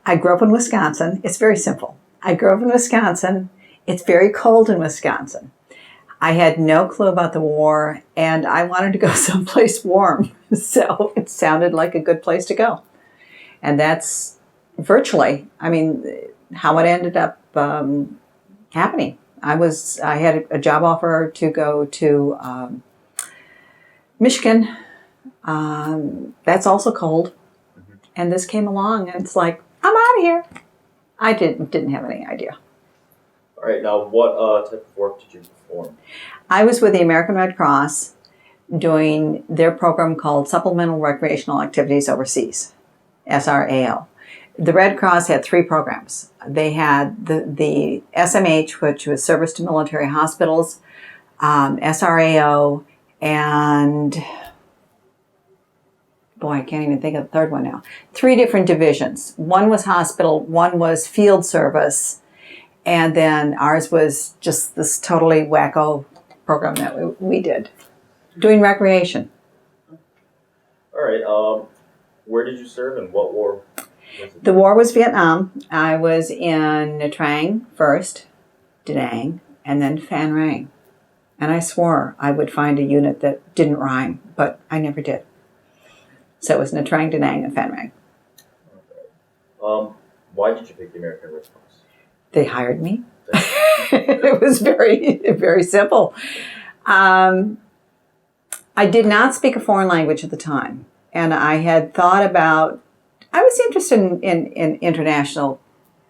I grew up in Wisconsin. It's very simple. I grew up in Wisconsin. It's very cold in Wisconsin. I had no clue about the war, and I wanted to go someplace warm. So it sounded like a good place to go. And that's virtually, how it ended up happening. I had a job offer to go to Michigan. That's also cold. And this came along, and it's like, I'm out of here. I didn't have any idea. All right, now what type of work did you perform? I was with the American Red Cross doing their program called Supplemental Recreational Activities Overseas, SRAO. The Red Cross had 3 programs. They had the SMH, which was Service to Military Hospitals, SRAO, and boy, I can't even think of the third one now. 3 different divisions. One was hospital, one was field service, and then ours was just this totally wacko program that we did, doing recreation. All right. Where did you serve and what war was it? The war was Vietnam. I was in Nha Trang first, Da Nang, and then Phan Rang. And I swore I would find a unit that didn't rhyme, but I never did. So it was Nha Trang, Da Nang, and Phan Rang. Okay. Why did you pick the American Red Cross? They hired me. It was very, very simple. I did not speak a foreign language at the time. And I had thought about, I was interested in international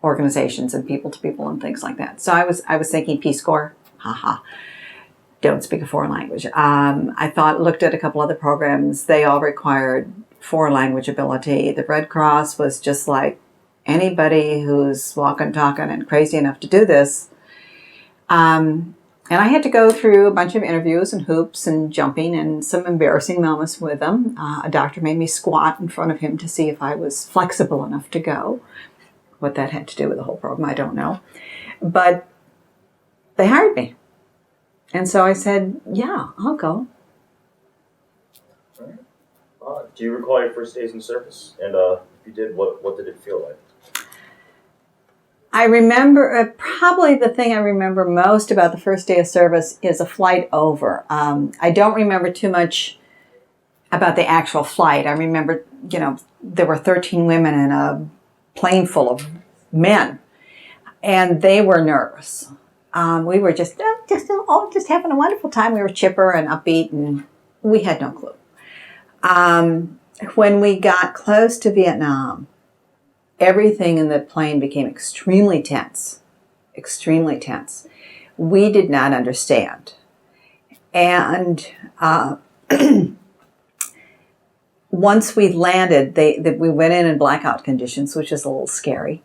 organizations and people to people and things like that. So I was thinking Peace Corps, haha, don't speak a foreign language. Looked at a couple other programs. They all required foreign language ability. The Red Cross was just like, anybody who's walking, talking, and crazy enough to do this. And I had to go through a bunch of interviews and hoops and jumping and some embarrassing moments with them. A doctor made me squat in front of him to see if I was flexible enough to go. What that had to do with the whole program, I don't know. But they hired me. And so I said, yeah, I'll go. All right. Do you recall your first days in service? And if you did, what did it feel like? I remember, probably the thing I remember most about the first day of service is a flight over. I don't remember too much about the actual flight. I remember, there were 13 women in a plane full of men, and they were nervous. We were just having a wonderful time. We were chipper and upbeat, and we had no clue. When we got close to Vietnam, everything in the plane became extremely tense. Extremely tense. We did not understand. And once we landed, we went in blackout conditions, which is a little scary.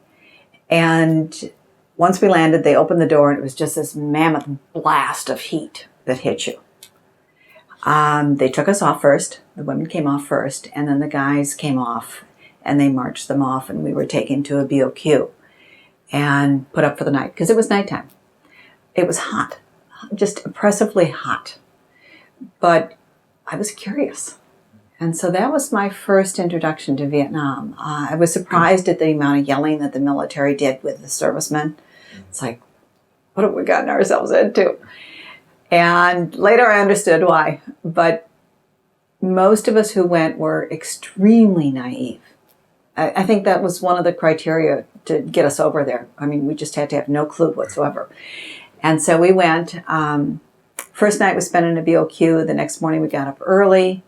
And once we landed, they opened the door, and it was just this mammoth blast of heat that hit you. They took us off first. The women came off first, and then the guys came off. And they marched them off, and we were taken to a BOQ and put up for the night because it was nighttime. It was hot, just oppressively hot. But I was curious. And so that was my first introduction to Vietnam. I was surprised at the amount of yelling that the military did with the servicemen. It's like, what have we gotten ourselves into? And later I understood why. But most of us who went were extremely naive. I think that was one of the criteria to get us over there. We just had to have no clue whatsoever. And so we went. First night we spent in a BOQ. The next morning we got up early.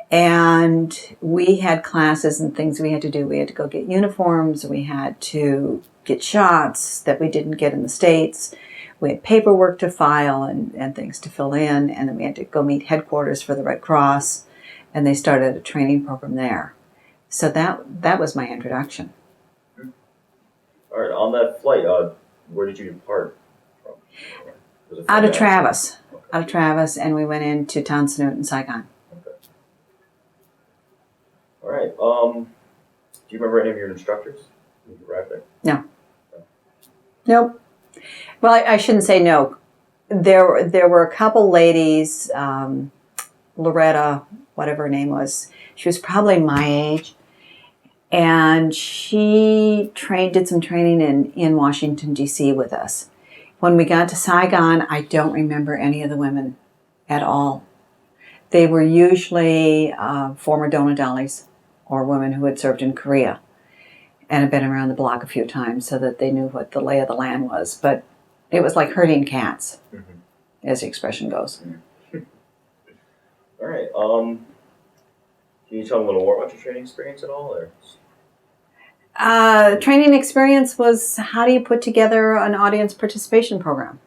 And we had classes and things we had to do. We had to go get uniforms. We had to get shots that we didn't get in the States. We had paperwork to file and things to fill in. And then we had to go meet headquarters for the Red Cross. And they started a training program there. So that was my introduction. All right. On that flight, where did you depart from? Was it from Out of Nashville? Travis. Okay. Out of Travis, and we went into Tan Son Nhut in Saigon. Okay. All right. Do you remember any of your instructors when you arrived there? No. Nope. Well, I shouldn't say no. There were a couple ladies, Loretta, whatever her name was. She was probably my age. And she did some training in Washington, D.C. with us. When we got to Saigon, I don't remember any of the women at all. They were usually former Donadollies or women who had served in Korea and had been around the block a few times so that they knew what the lay of the land was. But it was like herding cats, as the expression goes. All right. Can you tell me a little more about your training experience at all? Or? Training experience was, how do you put together an audience participation program?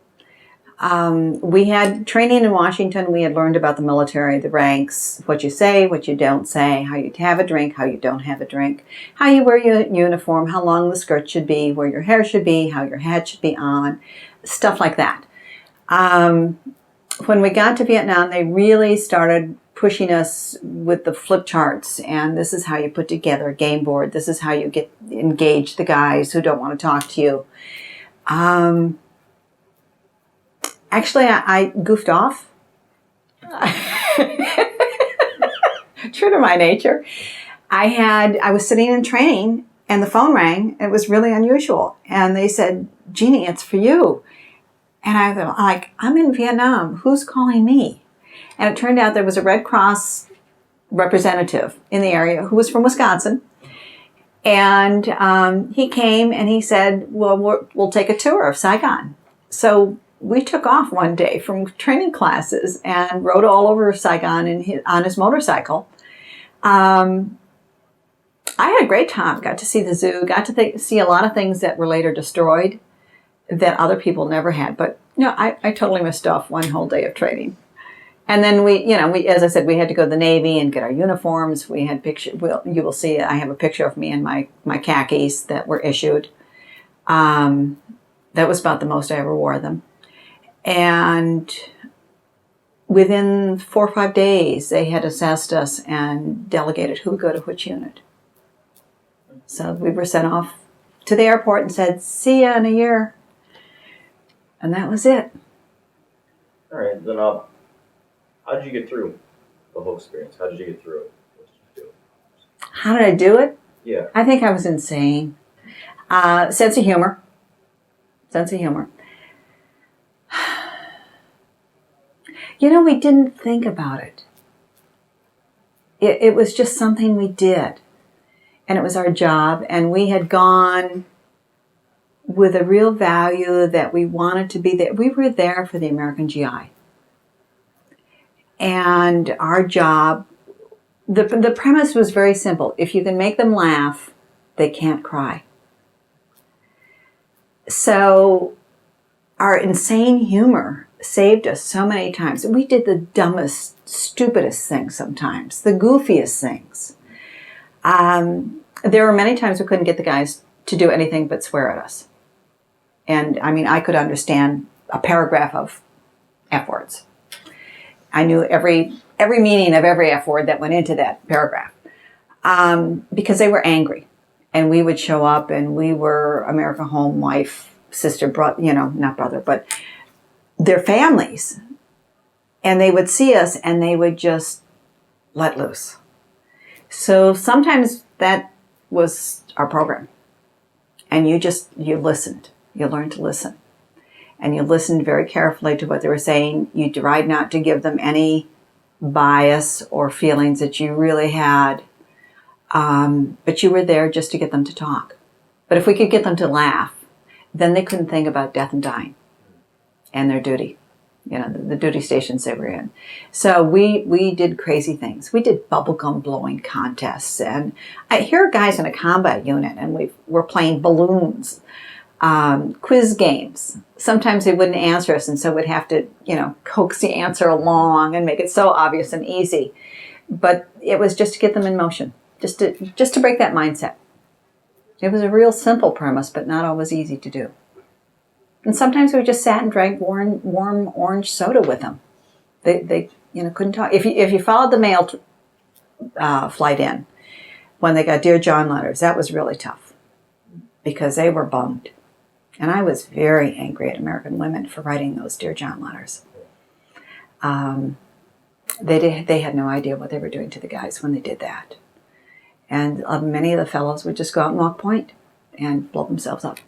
We had training in Washington. We had learned about the military, the ranks, what you say, what you don't say, how you have a drink, how you don't have a drink, how you wear your uniform, how long the skirt should be, where your hair should be, how your hat should be on, stuff like that. When we got to Vietnam, they really started pushing us with the flip charts, and this is how you put together a game board. This is how you engage the guys who don't want to talk to you. Actually, I goofed off. True to my nature. I was sitting in training and the phone rang. It was really unusual. And they said, "Jeannie, it's for you." And I was like, "I'm in Vietnam. Who's calling me?" And it turned out there was a Red Cross representative in the area who was from Wisconsin. And he came and he said, "Well, we'll take a tour of Saigon." So we took off one day from training classes and rode all over Saigon on his motorcycle. I had a great time. Got to see the zoo. Got to see a lot of things that were later destroyed that other people never had. But I totally missed off one whole day of training. And then we, as I said, we had to go to the Navy and get our uniforms. We had pictures. Well, you will see. I have a picture of me in my khakis that were issued. That was about the most I ever wore them. And within 4 or 5 days, they had assessed us and delegated who would go to which unit. So we were sent off to the airport and said, "See ya in a year." And that was it. All right. Then how did you get through the whole experience? How did you get through it? What did you do? How did I do it? Yeah. I think I was insane. Sense of humor. We didn't think about it. It was just something we did. And it was our job. And we had gone with a real value that we wanted to be there. We were there for the American GI. And our job, the premise was very simple. If you can make them laugh, they can't cry. So our insane humor saved us so many times. We did the dumbest, stupidest things sometimes, the goofiest things. There were many times we couldn't get the guys to do anything but swear at us. And I could understand a paragraph of F words. I knew every meaning of every F word that went into that paragraph because they were angry. And we would show up and we were America home, wife, sister, not brother, but their families. And they would see us and they would just let loose. So sometimes that was our program. And you listened. You learned to listen. And you listened very carefully to what they were saying. You tried not to give them any bias or feelings that you really had. But you were there just to get them to talk. But if we could get them to laugh, then they couldn't think about death and dying and their duty, the duty stations they were in. So we did crazy things. We did bubblegum blowing contests. And here are guys in a combat unit, and we're playing balloons. Quiz games. Sometimes they wouldn't answer us, and so we'd have to, coax the answer along and make it so obvious and easy. But it was just to get them in motion, just to break that mindset. It was a real simple premise, but not always easy to do. And sometimes we just sat and drank warm orange soda with them. They couldn't talk. If you followed the mail flight in, when they got Dear John letters, that was really tough because they were bummed. And I was very angry at American women for writing those Dear John letters. They had no idea what they were doing to the guys when they did that. And many of the fellows would just go out and walk point and blow themselves up.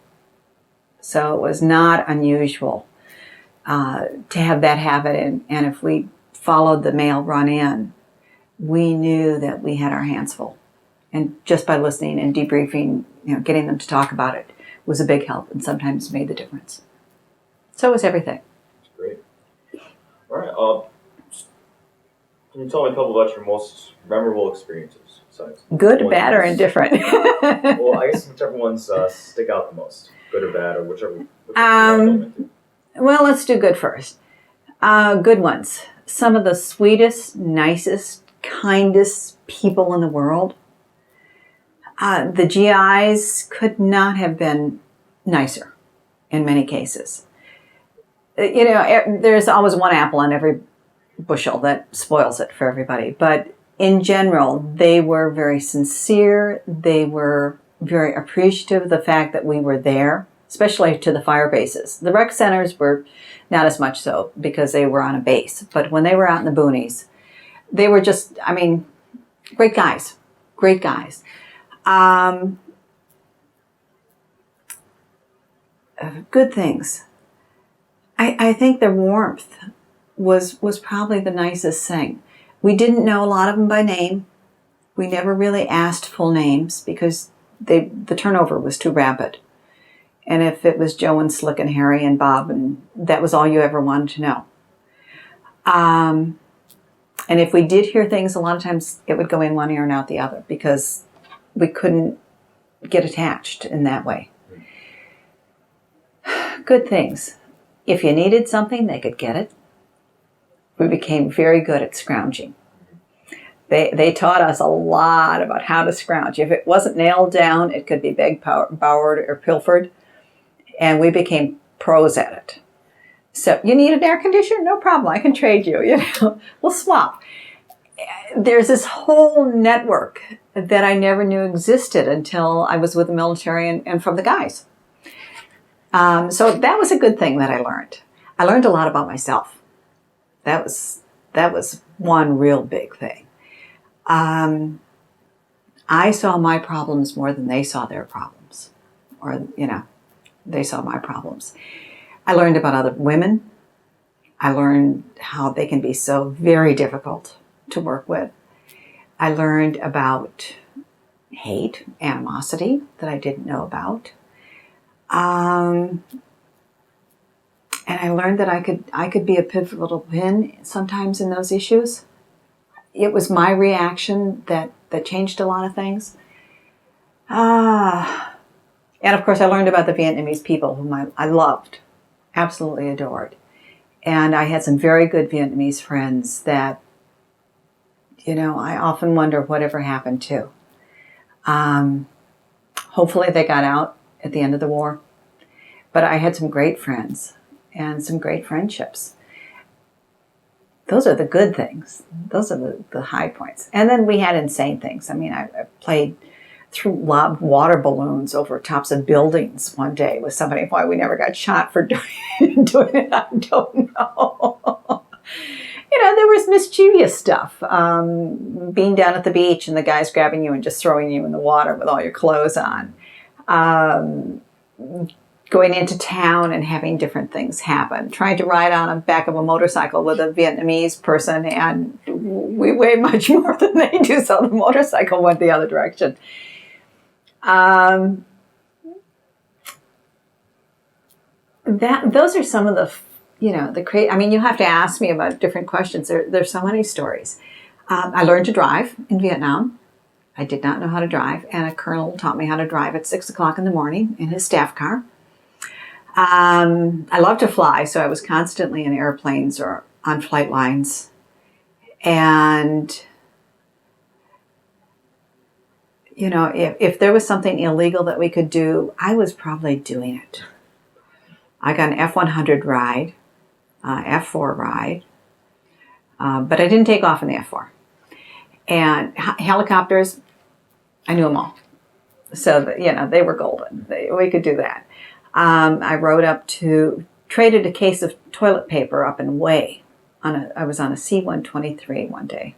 So it was not unusual to have that happen. And if we followed the male run in, we knew that we had our hands full. And just by listening and debriefing, getting them to talk about it was a big help and sometimes made the difference. So it was everything. That's great. All right. Can you tell me a couple about your most memorable experiences? Besides Good, bad, or indifferent? Well, I guess whichever ones stick out the most. Good or bad, or whichever Well, let's do good first. Good ones. Some of the sweetest, nicest, kindest people in the world. The GIs could not have been nicer in many cases. There's always one apple on every bushel that spoils it for everybody. But in general, they were very sincere. They were very appreciative of the fact that we were there, especially to the fire bases. The rec centers were not as much so because they were on a base. But when they were out in the boonies, they were just, great guys. Great guys. Good things. I think the warmth was probably the nicest thing. We didn't know a lot of them by name. We never really asked full names because the turnover was too rapid. And if it was Joe and Slick and Harry and Bob, and that was all you ever wanted to know. And if we did hear things, a lot of times it would go in one ear and out the other because we couldn't get attached in that way. Good things. If you needed something, they could get it. We became very good at scrounging. They taught us a lot about how to scrounge. If it wasn't nailed down, it could be begged, borrowed, or pilfered. And we became pros at it. So you need an air conditioner? No problem. I can trade you. We'll swap. There's this whole network that I never knew existed until I was with the military and from the guys. So that was a good thing that I learned. I learned a lot about myself. That was one real big thing. I saw my problems more than they saw their problems. Or, they saw my problems. I learned about other women. I learned how they can be so very difficult to work with. I learned about hate, animosity that I didn't know about. And I learned that I could be a pivotal pin sometimes in those issues. It was my reaction that changed a lot of things. And of course I learned about the Vietnamese people whom I loved, absolutely adored. And I had some very good Vietnamese friends that, I often wonder whatever happened to. Hopefully they got out at the end of the war. But I had some great friends and some great friendships. Those are the good things. Those are the high points. And then we had insane things. I played through lobbed water balloons over tops of buildings one day with somebody. Why we never got shot for doing it, I don't know. There was mischievous stuff. Being down at the beach and the guys grabbing you and just throwing you in the water with all your clothes on. Going into town and having different things happen. Trying to ride on the back of a motorcycle with a Vietnamese person, and we weigh much more than they do, so the motorcycle went the other direction. Those are some of the, you have to ask me about different questions. There's so many stories. I learned to drive in Vietnam. I did not know how to drive, and a colonel taught me how to drive at 6 o'clock in the morning in his staff car. I love to fly, so I was constantly in airplanes or on flight lines. And, if there was something illegal that we could do, I was probably doing it. I got an F-100 ride, F-4 ride, but I didn't take off in the F-4. And helicopters, I knew them all. So, they were golden. We could do that. I rode up traded a case of toilet paper up in Hue. I was on a C-123 one day.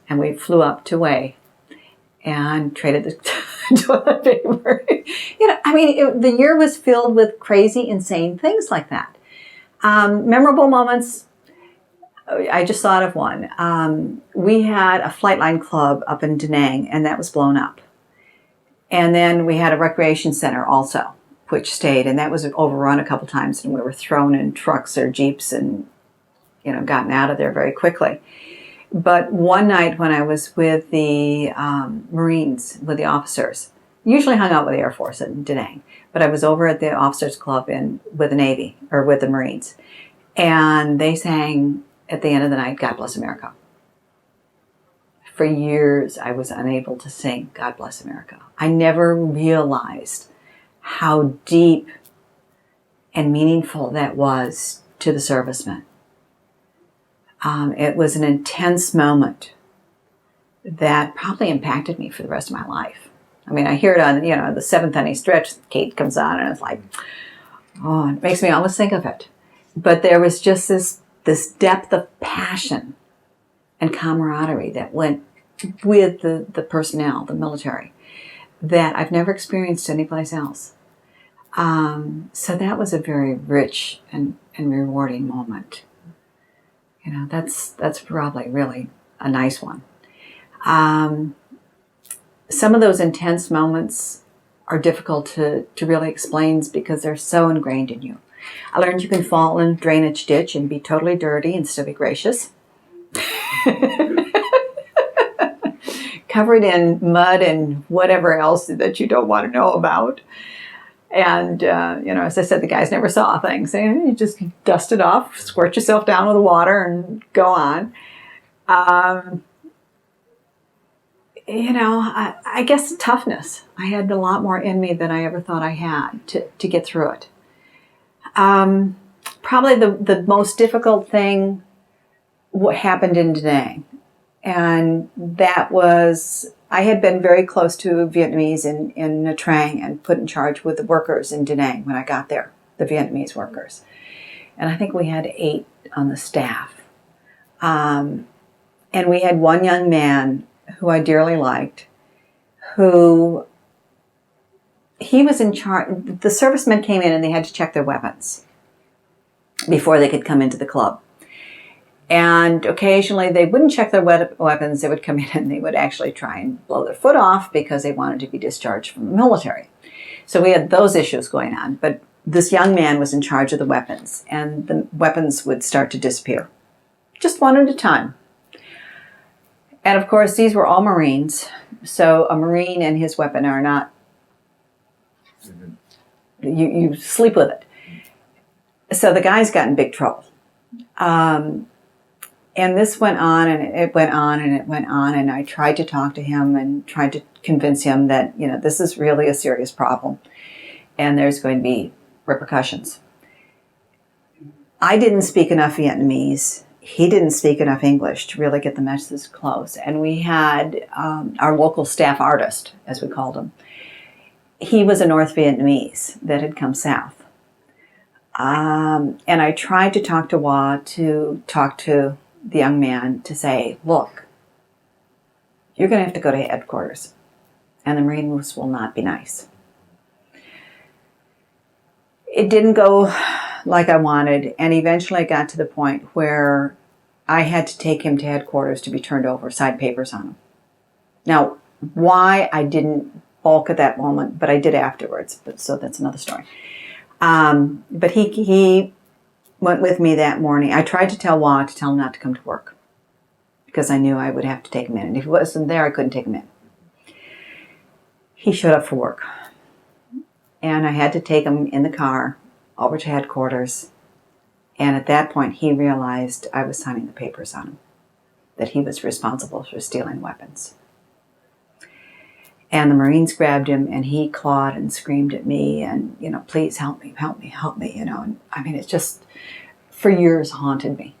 And we flew up to Hue. and traded the toilet paper. The year was filled with crazy, insane things like that. Memorable moments. I just thought of one. We had a flightline club up in Da Nang, and that was blown up. And then we had a recreation center also, which stayed, and that was overrun a couple times, and we were thrown in trucks or jeeps and, gotten out of there very quickly. But one night when I was with the Marines, with the officers, usually hung out with the Air Force in Da Nang, but I was over at the officers club with the Navy, or with the Marines, and they sang at the end of the night, God Bless America. For years, I was unable to sing God Bless America. I never realized how deep and meaningful that was to the servicemen. It was an intense moment that probably impacted me for the rest of my life. I hear it on, the seventh inning stretch, Kate comes on, and it's like, oh, it makes me almost think of it. But there was just this depth of passion and camaraderie that went with the personnel, the military, that I've never experienced anyplace else. So that was a very rich and rewarding moment. That's probably really a nice one. Some of those intense moments are difficult to really explain because they're so ingrained in you. I learned you can fall in a drainage ditch and be totally dirty and still be gracious. Covered in mud and whatever else that you don't want to know about. And, as I said, the guys never saw things. You just dust it off, squirt yourself down with the water and go on. I guess toughness. I had a lot more in me than I ever thought I had to get through it. Probably the most difficult thing what happened in Da Nang. And that was, I had been very close to Vietnamese in Nha Trang and put in charge with the workers in Da Nang when I got there, the Vietnamese workers. And I think we had 8 on the staff. And we had one young man who I dearly liked, who he was in charge. The servicemen came in and they had to check their weapons before they could come into the club. And occasionally they wouldn't check their weapons. They would come in and they would actually try and blow their foot off because they wanted to be discharged from the military. So we had those issues going on. But this young man was in charge of the weapons, and the weapons would start to disappear, just one at a time. And of course, these were all Marines. So a Marine and his weapon are not, you sleep with it. So the guys got in big trouble. And this went on, and it went on, and it went on, and I tried to talk to him and tried to convince him that, this is really a serious problem, and there's going to be repercussions. I didn't speak enough Vietnamese. He didn't speak enough English to really get the message close. And we had our local staff artist, as we called him. He was a North Vietnamese that had come south. And I tried to talk to Hoa to talk to the young man to say, look, you're going to have to go to headquarters, and the Marines will not be nice. It didn't go like I wanted, and eventually it got to the point where I had to take him to headquarters to be turned over, side papers on him. Now, why I didn't balk at that moment, but I did afterwards, so that's another story. But he went with me that morning. I tried to tell Hoa to tell him not to come to work because I knew I would have to take him in. And if he wasn't there, I couldn't take him in. He showed up for work. And I had to take him in the car over to headquarters. And at that point, he realized I was signing the papers on him, that he was responsible for stealing weapons. And the Marines grabbed him, and he clawed and screamed at me, and, please help me, And it just, for years, haunted me.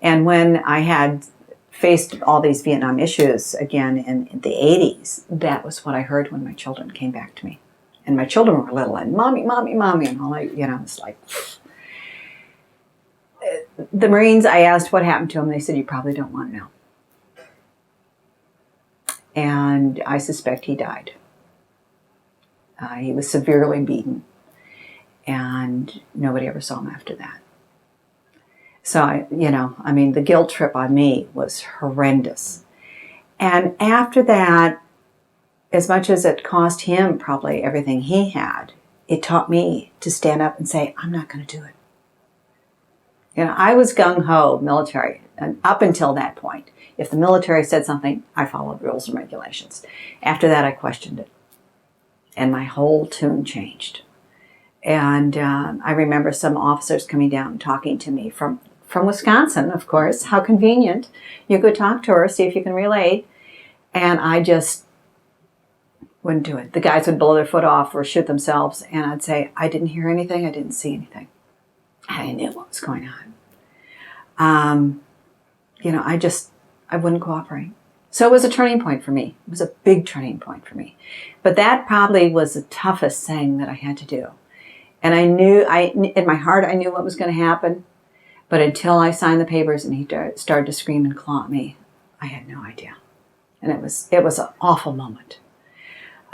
And when I had faced all these Vietnam issues again in the 80s, that was what I heard when my children came back to me. And my children were little, and mommy, and all it's like... The Marines, I asked what happened to them. They said, you probably don't want to know. and I suspect he died. He was severely beaten, and nobody ever saw him after that. So, the guilt trip on me was horrendous. And after that, as much as it cost him probably everything he had, it taught me to stand up and say, I'm not going to do it. I was gung-ho military, and up until that point. If the military said something, I followed rules and regulations. After that, I questioned it. And my whole tune changed. And I remember some officers coming down and talking to me from Wisconsin, of course. How convenient. You go talk to her, see if you can relate. And I just wouldn't do it. The guys would blow their foot off or shoot themselves. And I'd say, I didn't hear anything. I didn't see anything. I knew what was going on. I wouldn't cooperate. So it was a turning point for me. It was a big turning point for me. But that probably was the toughest thing that I had to do. And I knew, in my heart, I knew what was going to happen. But until I signed the papers and he started to scream and claw at me, I had no idea. And it was an awful moment.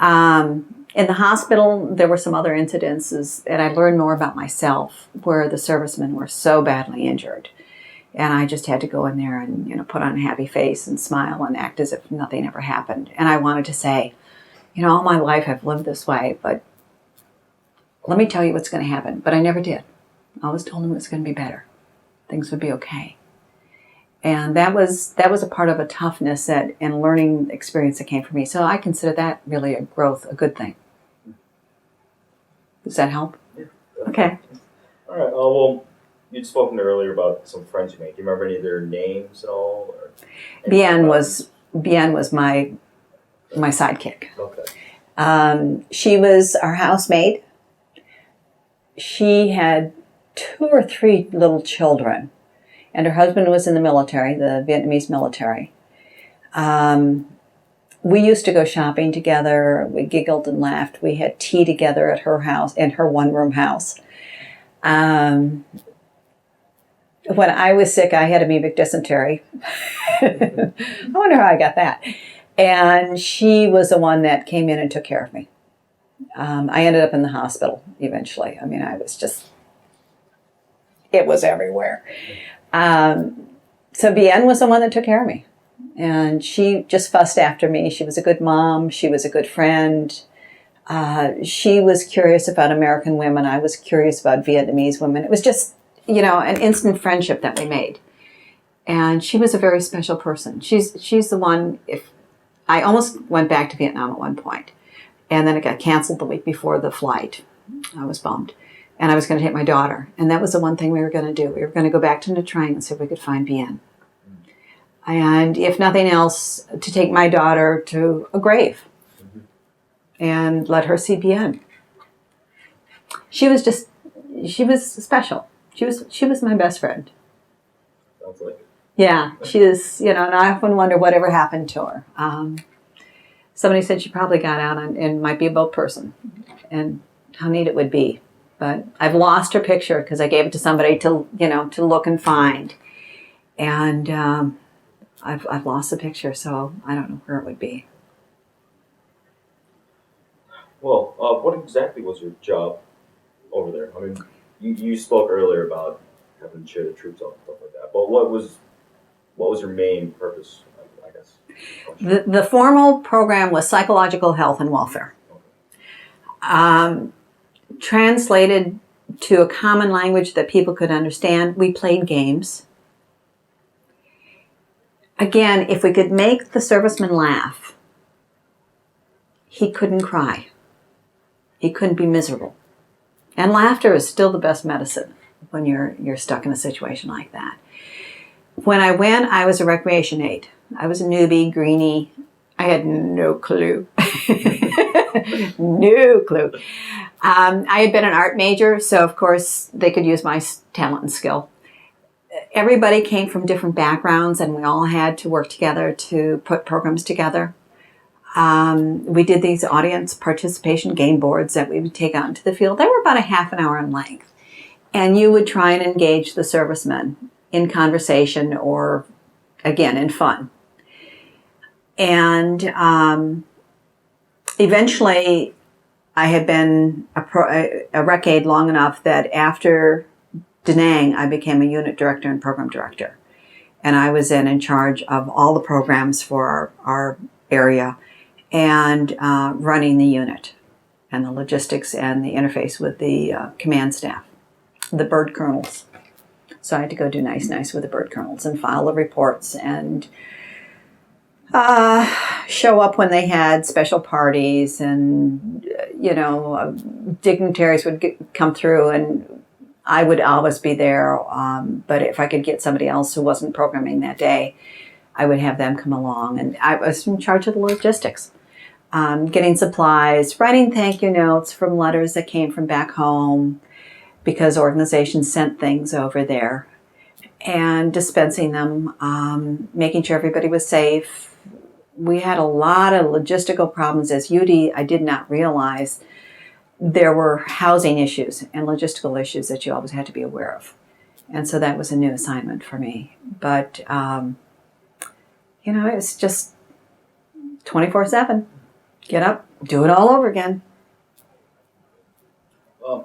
In the hospital, there were some other incidences, and I learned more about myself where the servicemen were so badly injured. And I just had to go in there and, put on a happy face and smile and act as if nothing ever happened. And I wanted to say, all my life I've lived this way, but let me tell you what's going to happen. But I never did. I always told them it was going to be better. Things would be okay. And that was a part of a toughness and learning experience that came for me. So I consider that really a good thing. Does that help? Yeah. Okay. All right. Well, you'd spoken earlier about some friends you made. Do you remember any of their names at all? Jeanne was my sidekick. Okay. She was our housemaid. She had 2 or 3 little children. And her husband was in the military, the Vietnamese military. We used to go shopping together. We giggled and laughed. We had tea together at her house, in her one-room house. When I was sick, I had amoebic dysentery. I wonder how I got that. And she was the one that came in and took care of me. I ended up in the hospital eventually. It was everywhere. So Jeanne was the one that took care of me. And she just fussed after me. She was a good mom. She was a good friend. She was curious about American women. I was curious about Vietnamese women. It was just, an instant friendship that we made. And she was a very special person. She's the one, I almost went back to Vietnam at one point. And then it got canceled the week before the flight. I was bummed. And I was going to take my daughter. And that was the one thing we were going to do. We were going to go back to Nha Trang and see if we could find Jeanne. And if nothing else, to take my daughter to a grave and let her see Jeanne. She was special. She was my best friend. Sounds like it. Yeah, she is, and I often wonder whatever happened to her. Somebody said she probably got out and might be a boat person. And how neat it would be. But I've lost her picture because I gave it to somebody to look and find. And I've lost the picture, so I don't know where it would be. Well, what exactly was your job over there? I mean, you spoke earlier about having to cheer the troops on and stuff like that. But what was your main purpose, I guess? The formal program was psychological health and welfare. Translated to a common language that people could understand, we played games. Again, if we could make the serviceman laugh, he couldn't cry. He couldn't be miserable. And laughter is still the best medicine when you're stuck in a situation like that. When I went, I was a recreation aide. I was a newbie, greenie. I had no clue. No clue. I had been an art major, so of course they could use my talent and skill. Everybody came from different backgrounds, and we all had to work together to put programs together. We did these audience participation game boards that we would take out into the field. They were about a half an hour in length. And you would try and engage the servicemen in conversation or, again, in fun. And eventually, I had been a rec aide long enough that after Da Nang, I became a unit director and program director. And I was in charge of all the programs for our area and running the unit and the logistics and the interface with the command staff, the bird colonels. So I had to go do nice with the bird colonels and file the reports and show up when they had special parties, and dignitaries would come through, and I would always be there. But if I could get somebody else who wasn't programming that day, I would have them come along, and I was in charge of the logistics, getting supplies, writing thank you notes from letters that came from back home because organizations sent things over there, and dispensing them, making sure everybody was safe. We had a lot of logistical problems. As UD, I did not realize there were housing issues and logistical issues that you always had to be aware of. And so that was a new assignment for me. But, it's just 24/7. Get up, do it all over again.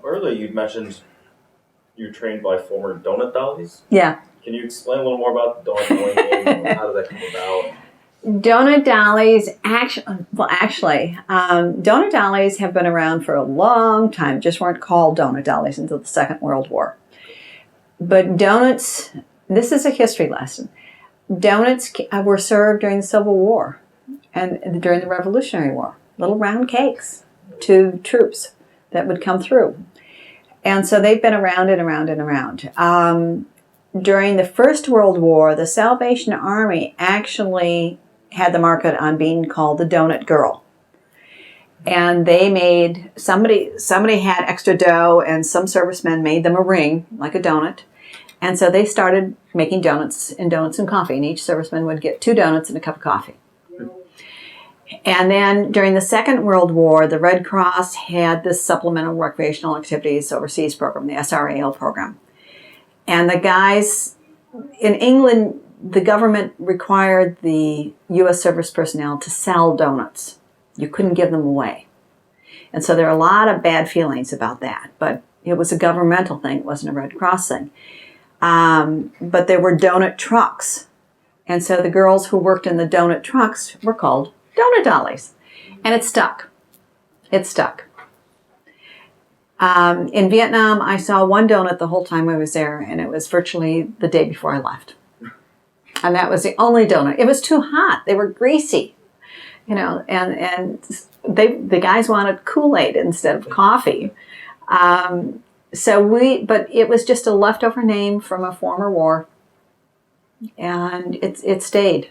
Earlier you mentioned you were trained by former donut dollies. Yeah. Can you explain a little more about the donut dolly game? How did that come about? Donut dollies, donut dollies have been around for a long time. Just weren't called donut dollies until the Second World War. But donuts, this is a history lesson. Donuts were served during the Civil War and during the Revolutionary War. Little round cakes to troops that would come through. And so they've been around and around and around. During the First World War, the Salvation Army actually had the market on being called the Donut Girl. And they made, somebody had extra dough, and some servicemen made them a ring, like a donut. And so they started making donuts and coffee, and each serviceman would get 2 donuts and a cup of coffee. And then during the Second World War, the Red Cross had this Supplemental Recreational Activities Overseas program, the SRAL program. And the guys in England, the government required the U.S. service personnel to sell donuts. You couldn't give them away. And so there are a lot of bad feelings about that. But it was a governmental thing. It wasn't a Red Cross thing. But there were donut trucks. And so the girls who worked in the donut trucks were called donut dollies. And it stuck. It stuck. In Vietnam, I saw one donut the whole time I was there, and it was virtually the day before I left. And that was the only donut. It was too hot. They were greasy, and the guys wanted Kool-Aid instead of coffee. But it was just a leftover name from a former war, and it stayed.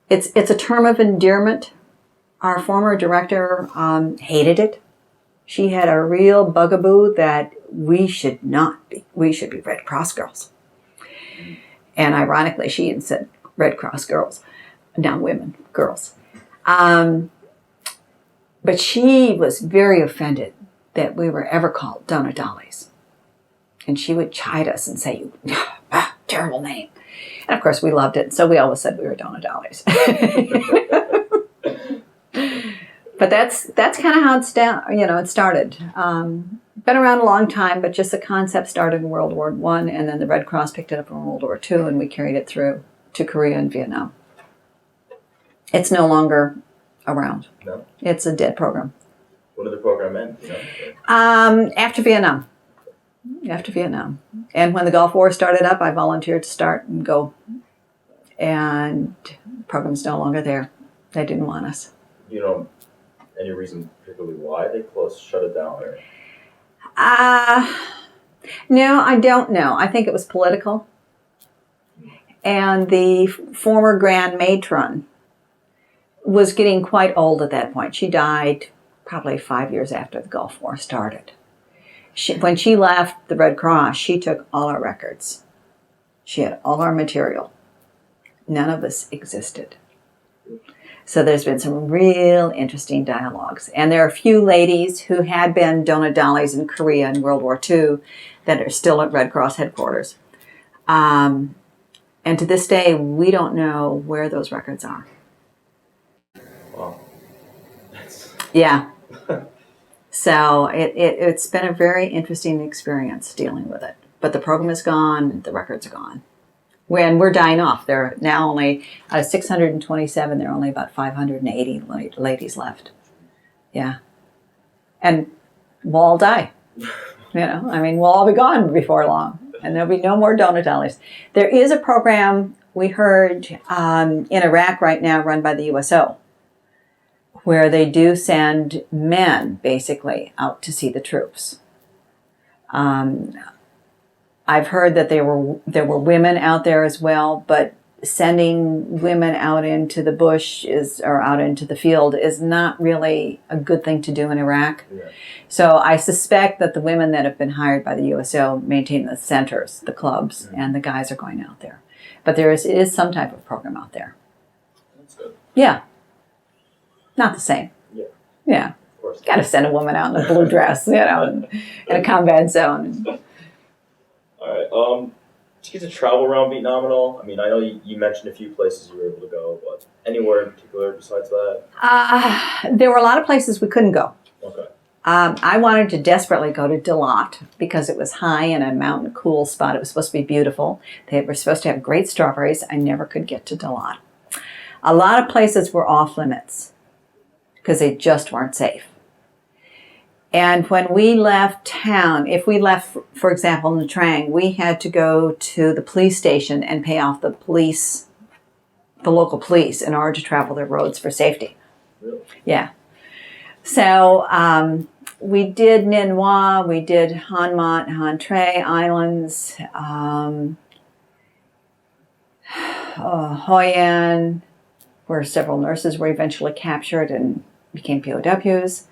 It's a term of endearment. Our former director hated it. She had a real bugaboo that we should be Red Cross girls. And ironically, she had said Red Cross girls, now women, girls. But she was very offended that we were ever called donut dollies. And she would chide us and say, terrible name. And of course, we loved it. So we always said we were donut dollies. But that's kind of how it started. Been around a long time, but just the concept started in World War I, and then the Red Cross picked it up in World War II, and we carried it through to Korea and Vietnam. It's no longer around. No? It's a dead program. When did the program end? After Vietnam. And when the Gulf War started up, I volunteered to start and go. And the program's no longer there. They didn't want us. Any reason particularly why they shut it down? Or? No, I don't know. I think it was political. And the former Grand Matron was getting quite old at that point. She died probably 5 years after the Gulf War started. When she left the Red Cross, she took all our records. She had all our material. None of us existed. So there's been some real interesting dialogues. And there are a few ladies who had been donut dollies in Korea in World War II that are still at Red Cross headquarters. And to this day, we don't know where those records are. Yeah. So it's been a very interesting experience dealing with it. But the program is gone, the records are gone. When we're dying off, there are now only, out of 627, there are only about 580 ladies left. Yeah. And we'll all die. We'll all be gone before long. And there'll be no more Donatellis. There is a program we heard in Iraq right now run by the USO, where they do send men, basically, out to see the troops. I've heard that there were women out there as well, but sending women out into the bush or out into the field is not really a good thing to do in Iraq. Yeah. So I suspect that the women that have been hired by the USO maintain the centers, the clubs, and the guys are going out there. But it is some type of program out there. That's good. Yeah. Not the same. Yeah. Yeah. Of course. Got to send a woman out in a blue dress, in a combat zone. All right. Did you get to travel around Vietnam at all? I mean, I know you mentioned a few places you were able to go, but anywhere in particular besides that? There were a lot of places we couldn't go. Okay. I wanted to desperately go to Dalat because it was high in a mountain cool spot. It was supposed to be beautiful. They were supposed to have great strawberries. I never could get to Dalat. A lot of places were off limits because they just weren't safe. And when we left town, if we left, for example, Nha Trang, we had to go to the police station and pay off the local police in order to travel their roads for safety. Really? Yeah. So we did Ninh Hoa, we did Han Mat, Han Tre Islands, Hoi An, where several nurses were eventually captured and became POWs.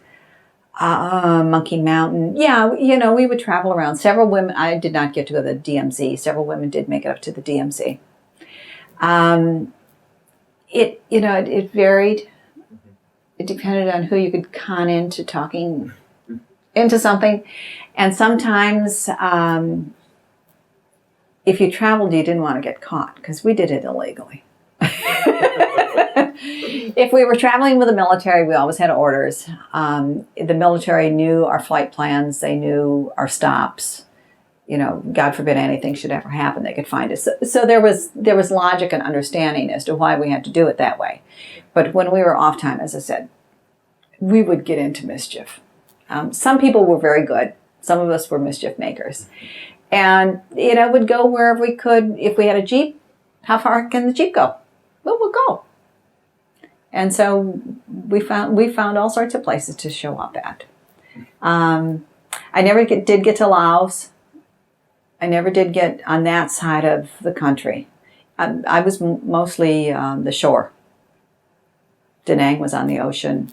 Monkey Mountain. Yeah, we would travel around. Several women, I did not get to go to the DMZ. Several women did make it up to the DMZ. It varied. It depended on who you could con into talking into something. And sometimes if you traveled, you didn't want to get caught because we did it illegally. If we were traveling with the military, we always had orders. The military knew our flight plans. They knew our stops. God forbid anything should ever happen, they could find us. So there was logic and understanding as to why we had to do it that way. But when we were off time, as I said, we would get into mischief. Some people were very good. Some of us were mischief makers. And, would go wherever we could. If we had a Jeep, how far can the Jeep go? Well, we'll go. And so we found all sorts of places to show up at. I never did get to Laos. I never did get on that side of the country. I was mostly the shore. Da Nang was on the ocean.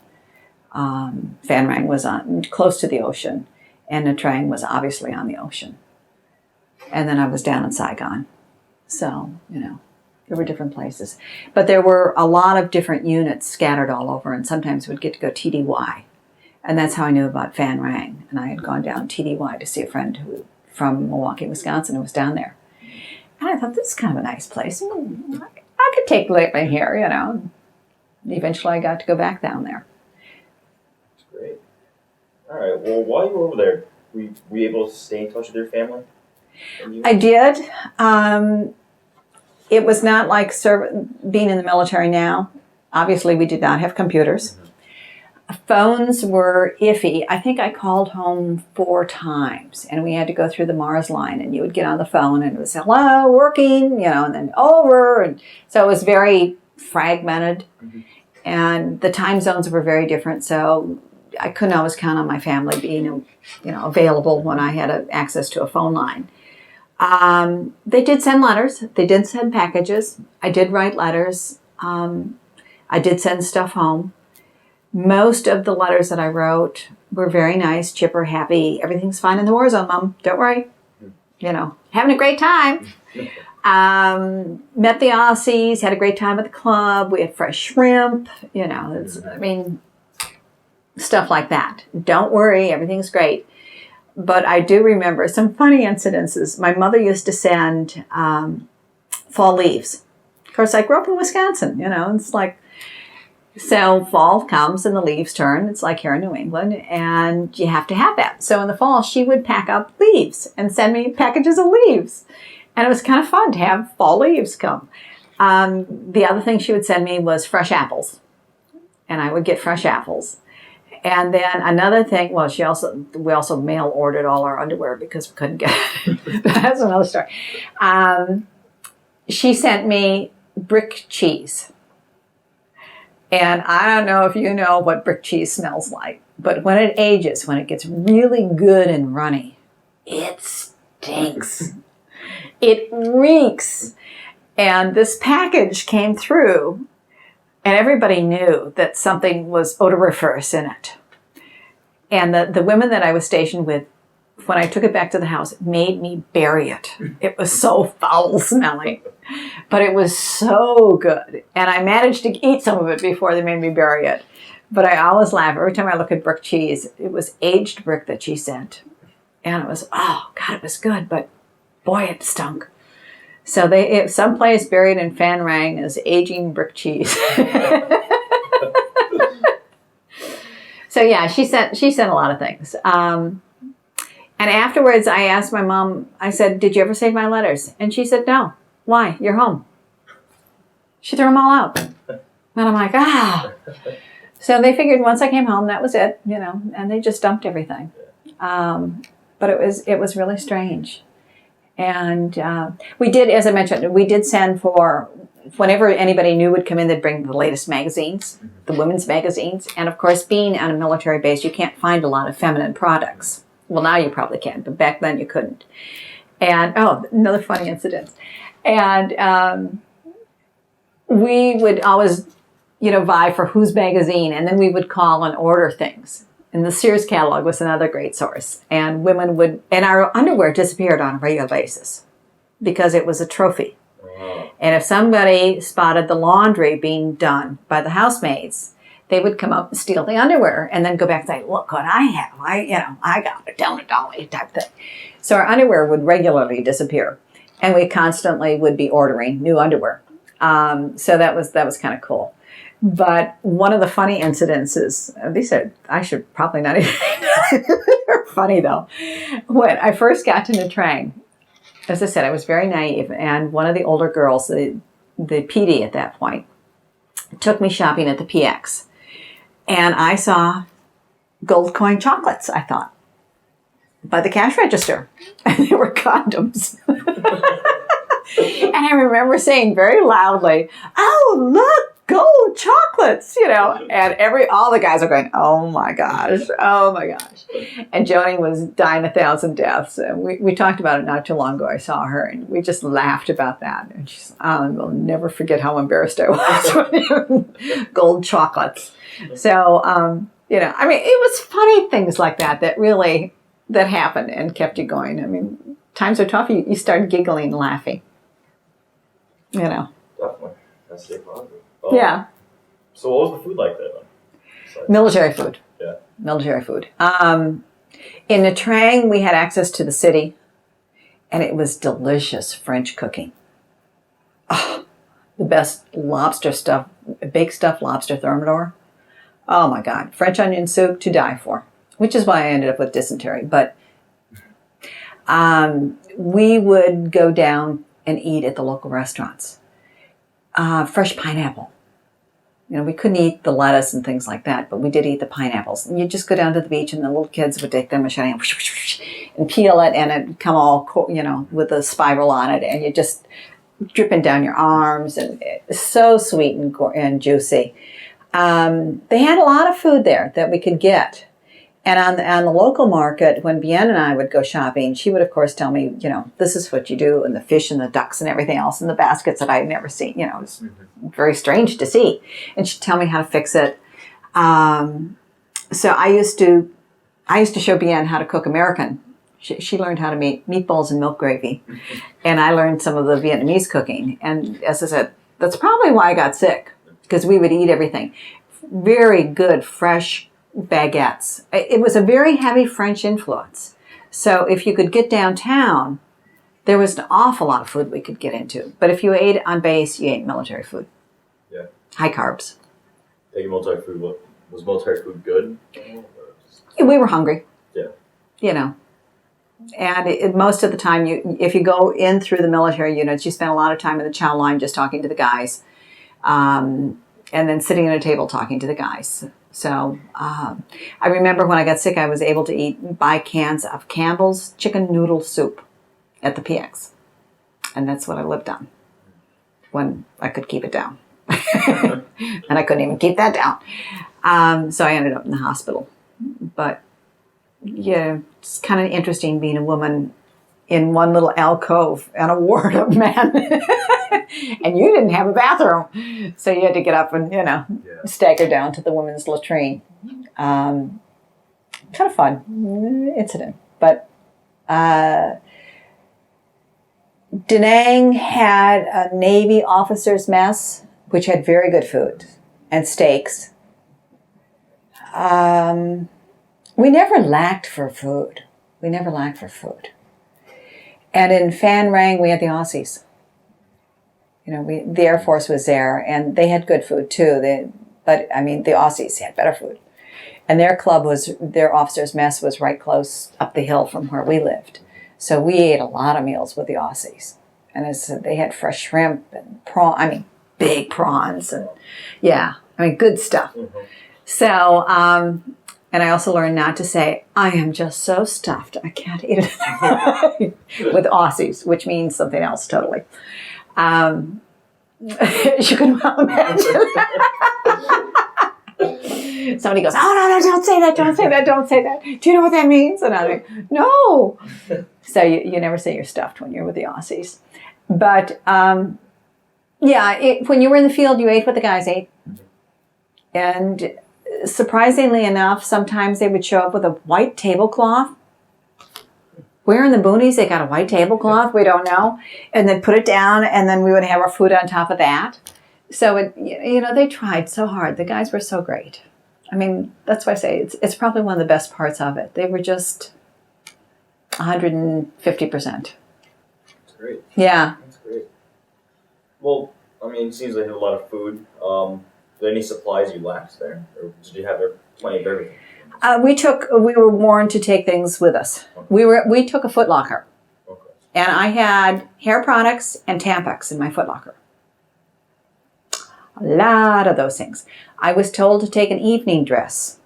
Phan Rang was close to the ocean. And Nha Trang was obviously on the ocean. And then I was down in Saigon. So, there were different places. But there were a lot of different units scattered all over, and sometimes we'd get to go TDY. And that's how I knew about Phan Rang. And I had gone down TDY to see a friend from Milwaukee, Wisconsin, who was down there. And I thought, this is kind of a nice place. I could take living here, And eventually I got to go back down there. That's great. All right. Well, while you were over there, were you able to stay in touch with your family? I did. It was not like being in the military now. Obviously, we did not have computers. Mm-hmm. Phones were iffy. I think I called home 4 times, and we had to go through the Mars line, and you would get on the phone, and it was, hello, working, and then over. And so it was very fragmented, mm-hmm. and the time zones were very different, so I couldn't always count on my family being, available when I had access to a phone line. They did send letters. They did send packages. I did write letters. I did send stuff home. Most of the letters that I wrote were very nice, chipper, happy. Everything's fine in the war zone, Mom. Don't worry. Having a great time. Met the Aussies, had a great time at the club. We had fresh shrimp, stuff like that. Don't worry, everything's great. But I do remember some funny incidences. My mother used to send fall leaves. Of course, I grew up in Wisconsin, it's like So fall comes and the leaves turn. It's like here in New England, and you have to have that. So in the fall, she would pack up leaves and send me packages of leaves. And it was kind of fun to have fall leaves come. The other thing she would send me was fresh apples. And I would get fresh apples. And then another thing, well, we also mail ordered all our underwear because we couldn't get it. That's another story. She sent me brick cheese. And I don't know if you know what brick cheese smells like, but when it ages, when it gets really good and runny, it stinks. It reeks. And this package came through, and everybody knew that something was odoriferous in it. And the women that I was stationed with, when I took it back to the house, made me bury it. It was so foul smelling, but it was so good. And I managed to eat some of it before they made me bury it. But I always laugh. Every time I look at brick cheese, it was aged brick that she sent. And it was, oh, God, it was good, but boy, it stunk. So someplace buried in Fan Rang is aging brick cheese. So yeah, she sent a lot of things. And afterwards, I asked my mom, I said, did you ever save my letters? And she said, no. Why? You're home. She threw them all out. And I'm like, ah. So they figured once I came home, that was it, and they just dumped everything. But it was really strange. And we did, as I mentioned, we did send for, whenever anybody new would come in, they'd bring the latest magazines, the women's magazines. And of course, being on a military base, you can't find a lot of feminine products. Well, now you probably can, but back then you couldn't. And, another funny incident. And we would always, vie for whose magazine, and then we would call and order things. And the Sears catalog was another great source. And and our underwear disappeared on a regular basis because it was a trophy. Wow. And if somebody spotted the laundry being done by the housemaids, they would come up and steal the underwear and then go back and say, look what I have. I got it down a dolly type thing. So our underwear would regularly disappear. And we constantly would be ordering new underwear. So that was kind of cool. But one of the funny incidents is, I should probably not even, they're funny though. When I first got to Nha Trang, as I said, I was very naive. And one of the older girls, the PD at that point, took me shopping at the PX. And I saw gold coin chocolates, I thought, by the cash register. And they were condoms. And I remember saying very loudly, oh, look, gold chocolates, and all the guys are going, oh my gosh. And Joni was dying 1,000 deaths. And we talked about it not too long ago. I saw her and we just laughed about that. And she's, I will never forget how embarrassed I was when gold chocolates. So, it was funny things like that happened and kept you going. I mean, times are tough. You start giggling and laughing, Definitely. That's stay positive. Yeah. So what was the food like there then? Military food. Yeah. Military food. In Nha Trang, we had access to the city, and it was delicious French cooking. Oh, the best lobster stuff, baked stuffed lobster thermidor. Oh my God. French onion soup to die for, which is why I ended up with dysentery. But we would go down and eat at the local restaurants. Fresh pineapple. We couldn't eat the lettuce and things like that, but we did eat the pineapples. And you'd just go down to the beach and the little kids would take their machete and peel it, and it'd come all, with a spiral on it, and you just dripping down your arms, and it's so sweet and juicy. They had a lot of food there that we could get. And on the local market, when Jeanne and I would go shopping, she would, of course, tell me, this is what you do, and the fish and the ducks and everything else in the baskets that I had never seen. It was very strange to see. And she'd tell me how to fix it. So I used to show Jeanne how to cook American. She learned how to make meatballs and milk gravy. And I learned some of the Vietnamese cooking. And as I said, that's probably why I got sick, because we would eat everything. Very good, fresh baguettes. It was a very heavy French influence. So if you could get downtown, there was an awful lot of food we could get into. But if you ate on base, you ate military food. Yeah. High carbs. taking military food, was military food good? We were hungry. Yeah. You know. And most of the time, if you go in through the military units, you spend a lot of time in the chow line just talking to the guys, and then sitting at a table talking to the guys. So I remember when I got sick, I was able to buy cans of Campbell's chicken noodle soup at the PX. And that's what I lived on when I could keep it down. And I couldn't even keep that down. So I ended up in the hospital. But yeah, it's kind of interesting being a woman in one little alcove and a ward of men. And you didn't have a bathroom. So you had to get up and, stagger down to the women's latrine. Kind of fun incident. But Da Nang had a Navy officers' mess, which had very good food and steaks. We never lacked for food. And in Phan Rang, we had the Aussies. The Air Force was there, and they had good food too. The Aussies had better food. And their officers' mess was right close up the hill from where we lived. So we ate a lot of meals with the Aussies. And they had fresh shrimp and big prawns. And good stuff. Mm-hmm. So, and I also learned not to say, I am just so stuffed, I can't eat it with Aussies, which means something else totally. You can well imagine. Somebody goes, oh, no, don't say that. Do you know what that means? And I'm like, no. So you never say you're stuffed when you're with the Aussies. But, when you were in the field, you ate what the guys ate. And surprisingly enough, sometimes they would show up with a white tablecloth. Where in the boonies they got a white tablecloth? We don't know. And then put it down, and then we would have our food on top of that. So, they tried so hard. The guys were so great. That's why I say it's probably one of the best parts of it. They were just 150%. That's great. Yeah. That's great. Well, it seems like you had a lot of food. Were there any supplies you lacked there? Or did you have plenty of everything? We were warned to take things with us. Okay. We took a Foot Locker. Okay. And I had hair products and Tampax in my Foot Locker. A lot of those things. I was told to take an evening dress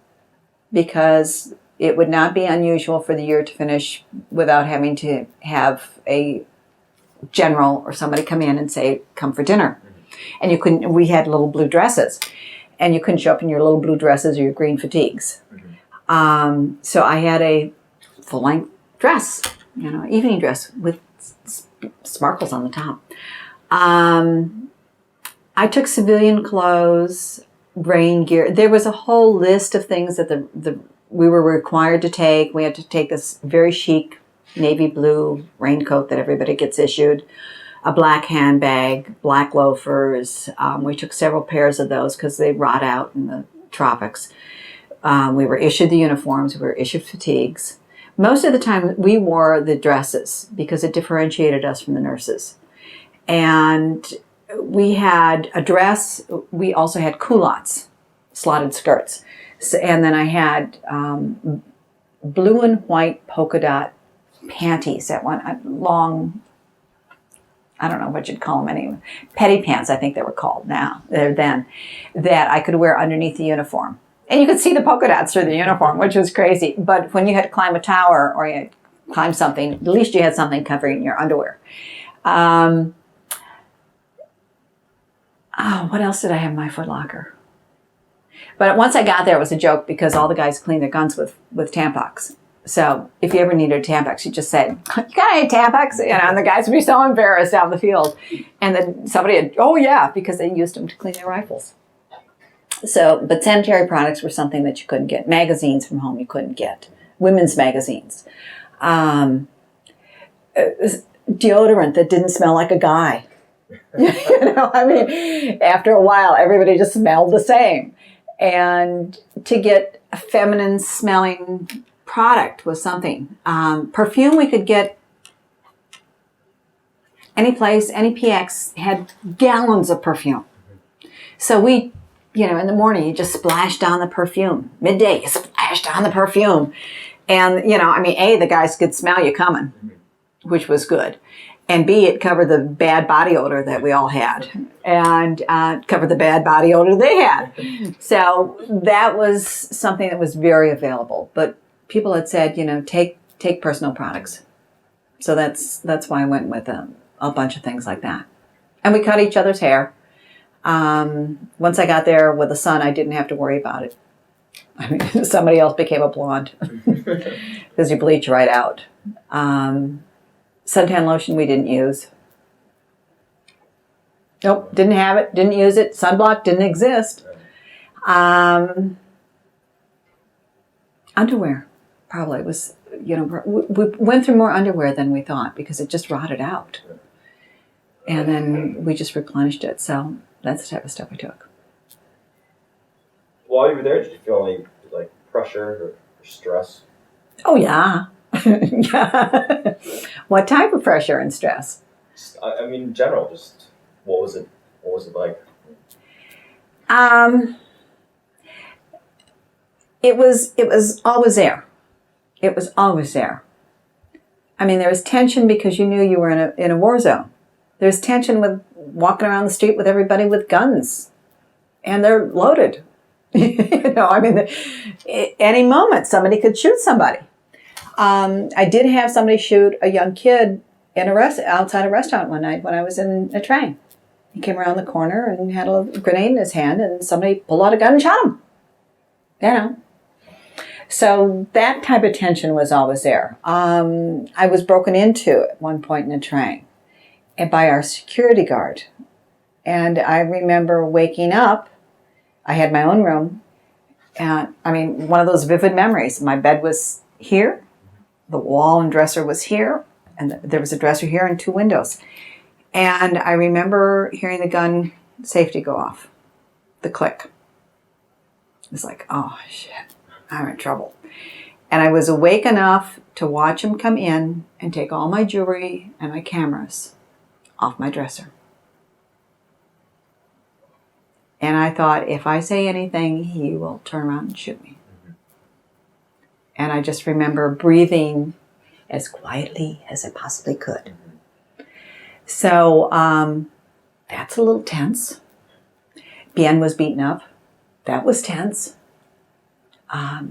because it would not be unusual for the year to finish without having to have a general or somebody come in and say, come for dinner. Mm-hmm. And we had little blue dresses, and you couldn't show up in your little blue dresses or your green fatigues. Mm-hmm. So I had a full-length dress, evening dress with sparkles on the top. I took civilian clothes, rain gear. There was a whole list of things that we were required to take. We had to take this very chic navy blue raincoat that everybody gets issued, a black handbag, black loafers. We took several pairs of those because they rot out in the tropics. We were issued the uniforms. We were issued fatigues. Most of the time, we wore the dresses because it differentiated us from the nurses. And we had a dress. We also had culottes, slotted skirts. And then I had blue and white polka dot panties, that one long, I don't know what you'd call them anyway, petty pants, I think they were called then, that I could wear underneath the uniform. And you could see the polka dots through the uniform, which was crazy. But when you had to climb a tower or you had to climb something, at least you had something covering your underwear. What else did I have in my Foot Locker? But once I got there, it was a joke because all the guys cleaned their guns with Tampax. So if you ever needed a Tampax, you just said, you got any Tampax? And the guys would be so embarrassed out in the field. And then somebody had, oh yeah, because they used them to clean their rifles. So, but sanitary products were something that you couldn't get. Magazines from home you couldn't get. Women's magazines. Deodorant that didn't smell like a guy. After a while, everybody just smelled the same. And to get a feminine smelling product was something. Perfume we could get any place, any PX had gallons of perfume. So we in the morning, you just splash down the perfume. Midday, you splash down the perfume. And, A, the guys could smell you coming, which was good. And B, it covered the bad body odor that we all had. And covered the bad body odor they had. So that was something that was very available. But people had said, take personal products. So that's why I went with a bunch of things like that. And we cut each other's hair. Once I got there with the sun, I didn't have to worry about it. I mean, somebody else became a blonde because you bleach right out. Suntan lotion we didn't use. Nope, didn't have it, didn't use it. Sunblock didn't exist. Underwear probably was, we went through more underwear than we thought because it just rotted out. And then we just replenished it. So that's the type of stuff we took. While you were there, did you feel any pressure or stress? Oh yeah. Yeah. What type of pressure and stress? I mean, in general, just what was it like? It was always there. It was always there. I mean, there was tension because you knew you were in a war zone. There's tension with walking around the street with everybody with guns, and they're loaded. Any moment somebody could shoot somebody. I did have somebody shoot a young kid outside a restaurant one night when I was in a train. He came around the corner and had a grenade in his hand, and somebody pulled out a gun and shot him. So that type of tension was always there. I was broken into at one point in a train and by our security guard. And I remember waking up. I had my own room. And one of those vivid memories. My bed was here. The wall and dresser was here. And there was a dresser here and 2 windows. And I remember hearing the gun safety go off. The click. It was like, oh, shit. I'm in trouble. And I was awake enough to watch him come in and take all my jewelry and my cameras off my dresser. And I thought, if I say anything, he will turn around and shoot me. Mm-hmm. And I just remember breathing as quietly as I possibly could. Mm-hmm. So that's a little tense. Jeanne was beaten up. That was tense.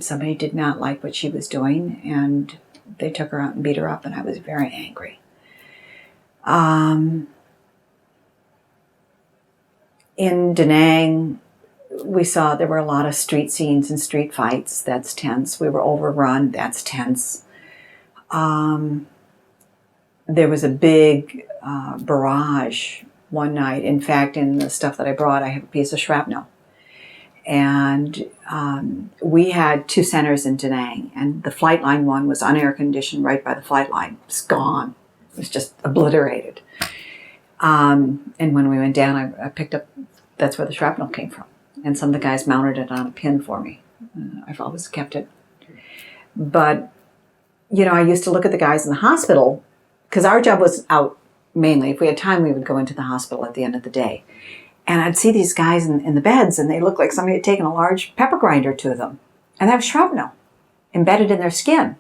Somebody did not like what she was doing, and they took her out and beat her up, and I was very angry. In Da Nang, we saw there were a lot of street scenes and street fights. That's tense. We were overrun. That's tense. There was a big barrage one night. In fact, in the stuff that I brought, I have a piece of shrapnel. And we had 2 centers in Da Nang, and the flight line one was unair conditioned right by the flight line. It was gone. It was just obliterated. And when we went down, I picked up, that's where the shrapnel came from. And some of the guys mounted it on a pin for me. I've always kept it. But, I used to look at the guys in the hospital, because our job was out mainly. If we had time, we would go into the hospital at the end of the day. And I'd see these guys in the beds, and they looked like somebody had taken a large pepper grinder to them. And that was shrapnel embedded in their skin.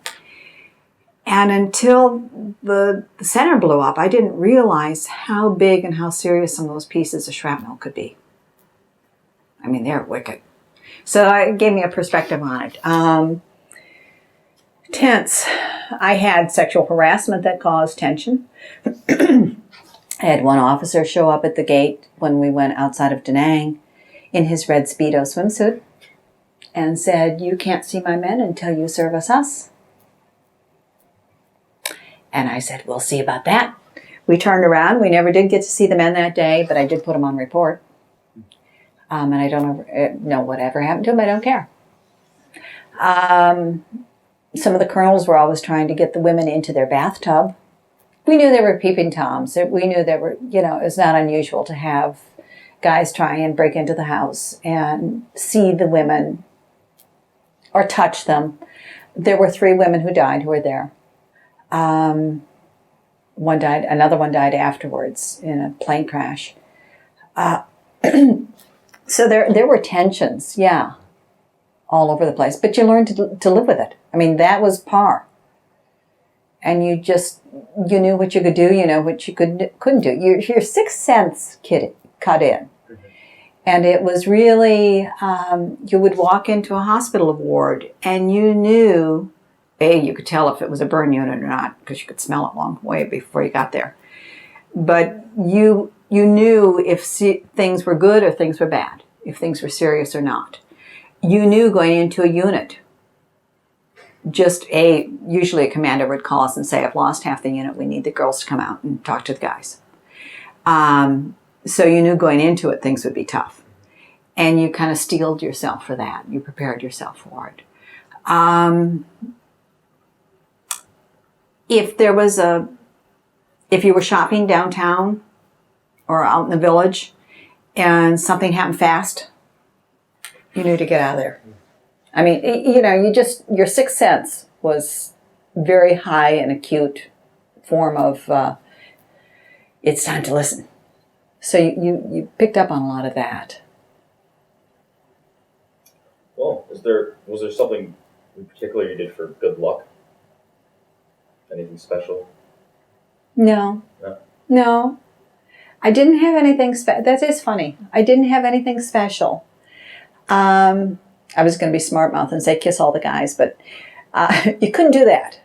And until the center blew up, I didn't realize how big and how serious some of those pieces of shrapnel could be. They're wicked. So it gave me a perspective on it. Tense. I had sexual harassment that caused tension. I had one officer show up at the gate when we went outside of Da Nang in his red Speedo swimsuit and said, "You can't see my men until you service us." And I said, "We'll see about that." We turned around. We never did get to see the men that day, but I did put them on report. And I don't know whatever happened to them. I don't care. Some of the colonels were always trying to get the women into their bathtub. We knew there were peeping toms. We knew there were, it was not unusual to have guys try and break into the house and see the women or touch them. There were 3 women who died who were there. One died, another one died afterwards in a plane crash. So there were tensions, yeah, all over the place. But you learned to live with it. I mean, that was par. And you knew what you could do, you know what you couldn't do. Your sixth sense cut in. And it was really, you would walk into a hospital ward and you knew, you could tell if it was a burn unit or not because you could smell it a long way before you got there. But you knew if things were good or things were bad, if things were serious or not. You knew going into a unit. Usually a commander would call us and say, I've lost half the unit. We need the girls to come out and talk to the guys. So you knew going into it, things would be tough. And you kind of steeled yourself for that. You prepared yourself for it. If you were shopping downtown or out in the village and something happened fast, you knew to get out of there. I mean, your sixth sense was very high and acute form of, it's time to listen. So you picked up on a lot of that. Well, was there something in particular you did for good luck? Anything special? No. I didn't have anything special. That is funny. I didn't have anything special. I was going to be smart mouth and say kiss all the guys, but you couldn't do that.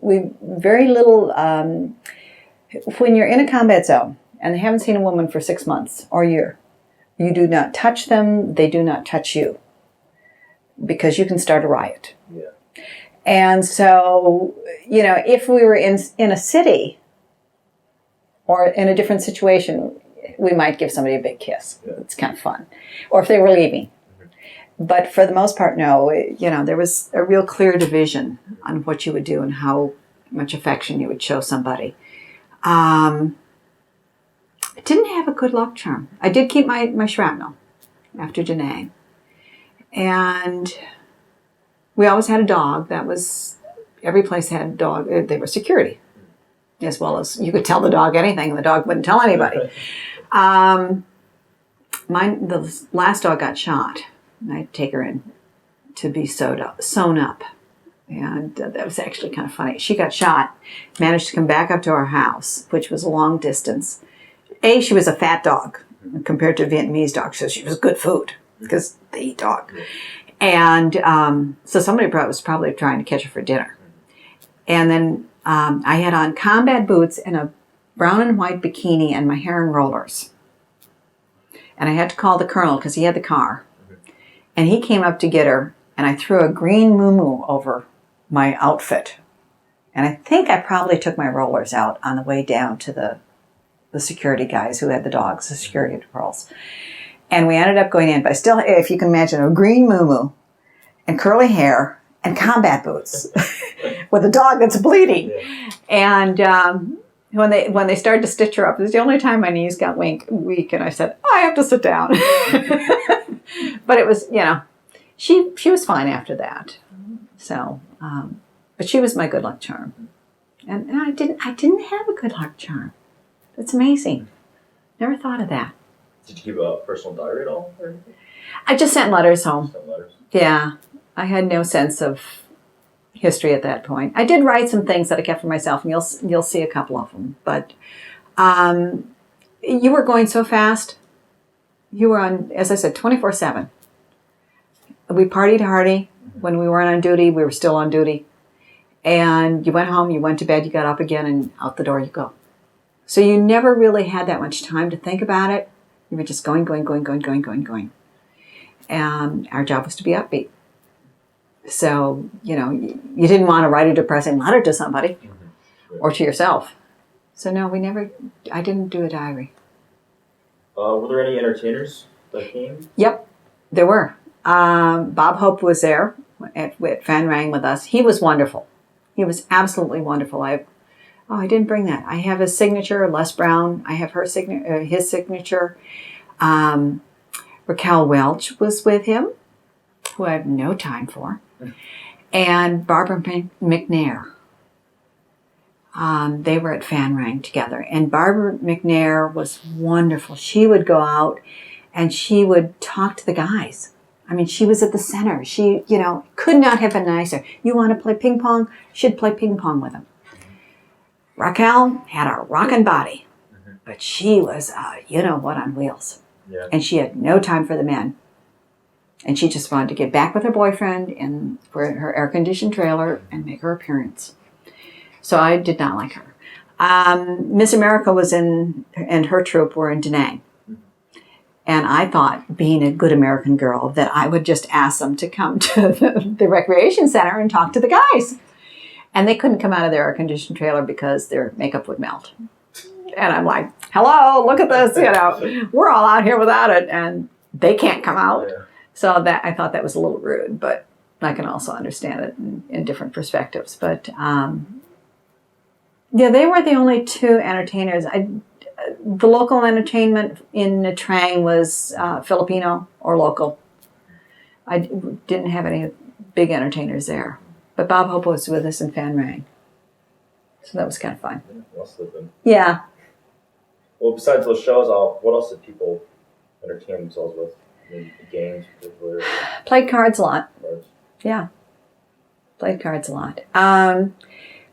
Very little. When you're in a combat zone and they haven't seen a woman for 6 months or a year, you do not touch them. They do not touch you because you can start a riot. Yeah. And so, if we were in a city or in a different situation, we might give somebody a big kiss. Yeah. It's kind of fun. Or if they were leaving. But for the most part, no. There was a real clear division on what you would do and how much affection you would show somebody. I didn't have a good luck charm. I did keep my shrapnel after Jeanne. And we always had a dog. Every place had a dog. They were security. As well as you could tell the dog anything and the dog wouldn't tell anybody. The last dog got shot. And I'd take her in to be sewn up. And that was actually kind of funny. She got shot, managed to come back up to our house, which was a long distance. She was a fat dog compared to Vietnamese dogs, so she was good food because they eat dog. And so somebody was probably trying to catch her for dinner. And then I had on combat boots and a brown and white bikini and my hair in rollers. And I had to call the colonel because he had the car. And he came up to get her, and I threw a green muumuu over my outfit. And I think I probably took my rollers out on the way down to the security guys who had the dogs, the security patrols. And we ended up going in. But still, if you can imagine, a green muumuu and curly hair and combat boots with a dog that's bleeding. Yeah. And when they started to stitch her up, it was the only time my knees got weak, and I said, I have to sit down. But it was, she was fine after that. So, but she was my good luck charm. And I didn't have a good luck charm. That's amazing. Never thought of that. Did you keep a personal diary at all? Or anything? I just sent letters home. Sent letters? Yeah. I had no sense of history at that point. I did write some things that I kept for myself, and you'll see a couple of them. But you were going so fast. You were on, as I said, 24/7. We partied hardy. When we weren't on duty, we were still on duty. And you went home, you went to bed, you got up again, and out the door you go. So you never really had that much time to think about it. You were just going. And our job was to be upbeat. So, you didn't want to write a depressing letter to somebody or to yourself. So no, I didn't do a diary. Were there any entertainers that came? Yep, there were. Bob Hope was there at Phan Rang with us. He was wonderful. He was absolutely wonderful. I didn't bring that. I have his signature, Les Brown. I have his signature. Raquel Welch was with him, who I have no time for. And Barbara McNair. They were at Phan Rang together. And Barbara McNair was wonderful. She would go out and she would talk to the guys. I mean, she was at the center. She, could not have been nicer. You want to play ping pong? She'd play ping pong with them. Raquel had a rockin' body, but she was, what on wheels. Yeah. And she had no time for the men. And she just wanted to get back with her boyfriend in for her air-conditioned trailer and make her appearance. So I did not like her. Miss America was and her troop were in Da Nang. And I thought, being a good American girl, that I would just ask them to come to the recreation center and talk to the guys. And they couldn't come out of their air-conditioned trailer because their makeup would melt. And I'm like, hello, look at this, we're all out here without it, and they can't come out. Yeah. So that I thought that was a little rude, but I can also understand it in different perspectives. But they were the only two entertainers. The local entertainment in Nha Trang was Filipino or local. I didn't have any big entertainers there. But Bob Hope was with us in Phan Rang. So that was kind of fun. Must have been. Yeah. Well, besides those shows, what else did people entertain themselves with? Maybe games, particularly? Played cards a lot. Cards? Yeah. Played cards a lot.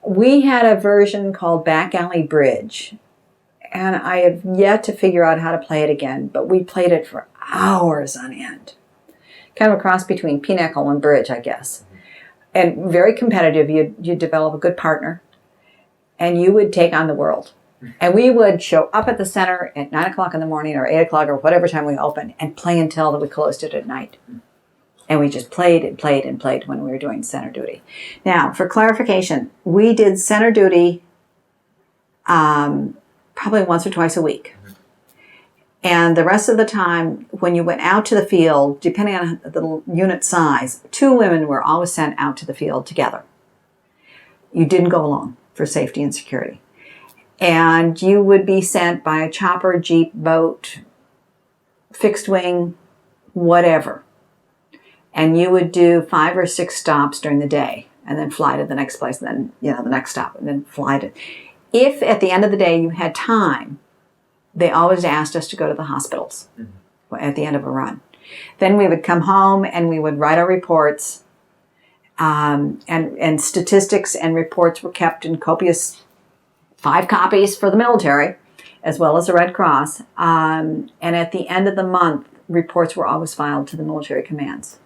We had a version called Back Alley Bridge. And I have yet to figure out how to play it again. But we played it for hours on end. Kind of a cross between pinochle and bridge, I guess. And very competitive. You'd develop a good partner. And you would take on the world. And we would show up at the center at 9 o'clock in the morning or 8 o'clock or whatever time we opened and play until we closed it at night. And we just played and played and played when we were doing center duty. Now, for clarification, we did center duty probably once or twice a week. And the rest of the time, when you went out to the field, depending on the unit size, 2 women were always sent out to the field together. You didn't go alone for safety and security. And you would be sent by a chopper, jeep, boat, fixed wing, whatever. And you would do 5 or 6 stops during the day and then fly to the next place and then, the next stop and then fly to... If at the end of the day you had time, they always asked us to go to the hospitals at the end of a run. Then we would come home and we would write our reports, and statistics and reports were kept in copious 5 copies for the military, as well as the Red Cross. And at the end of the month, reports were always filed to the military commands.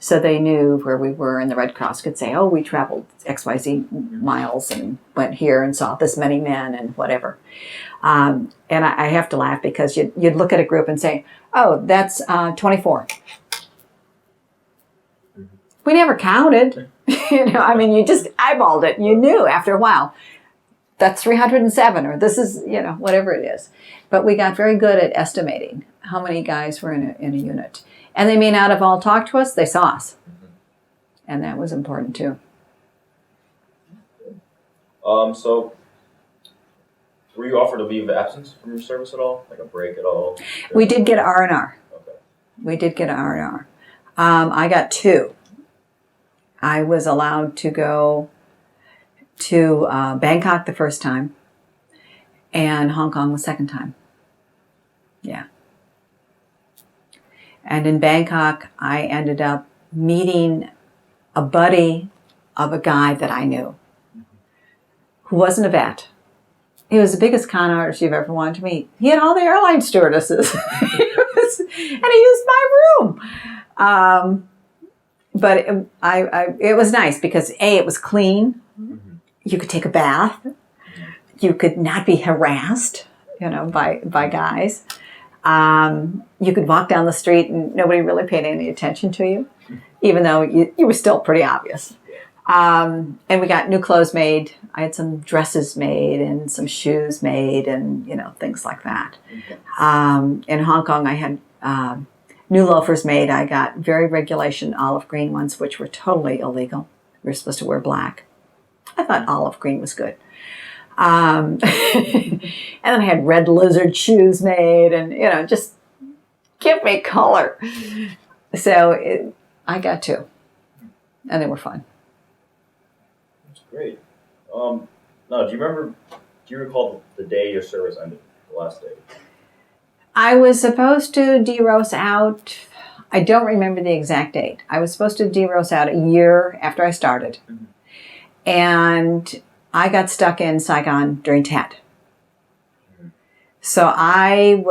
So they knew where we were, and the Red Cross could say, oh, we traveled XYZ miles and went here and saw this many men and whatever. And I have to laugh because you'd look at a group and say, oh, that's 24. We never counted. You just eyeballed it. You knew after a while, that's 307, or this is, whatever it is. But we got very good at estimating how many guys were in a unit. And they may not have all talked to us, they saw us. And that was important too. So were you offered a leave of absence from your service at all? Like a break at all? We did get R&R. Okay. We did get R&R. I got 2. I was allowed to go to Bangkok the first time and Hong Kong the second time. Yeah. And in Bangkok, I ended up meeting a buddy of a guy that I knew who wasn't a vet. He was the biggest con artist you've ever wanted to meet. He had all the airline stewardesses. And he used my room. But it was nice because, A, it was clean. You could take a bath. You could not be harassed, by guys. You could walk down the street and nobody really paid any attention to you, even though you were still pretty obvious. And we got new clothes made. I had some dresses made and some shoes made and, things like that. In Hong Kong, I had new loafers made. I got very regulation olive green ones, which were totally illegal. We were supposed to wear black. I thought olive green was good. And then I had red lizard shoes made and, just give me color. So I got 2. And they were fun. That's great. Now, do you recall the day your service ended, the last day? I was supposed to deroast out, I don't remember the exact date. I was supposed to deroast out a year after I started. Mm-hmm. And I got stuck in Saigon during TAT. Mm-hmm. So I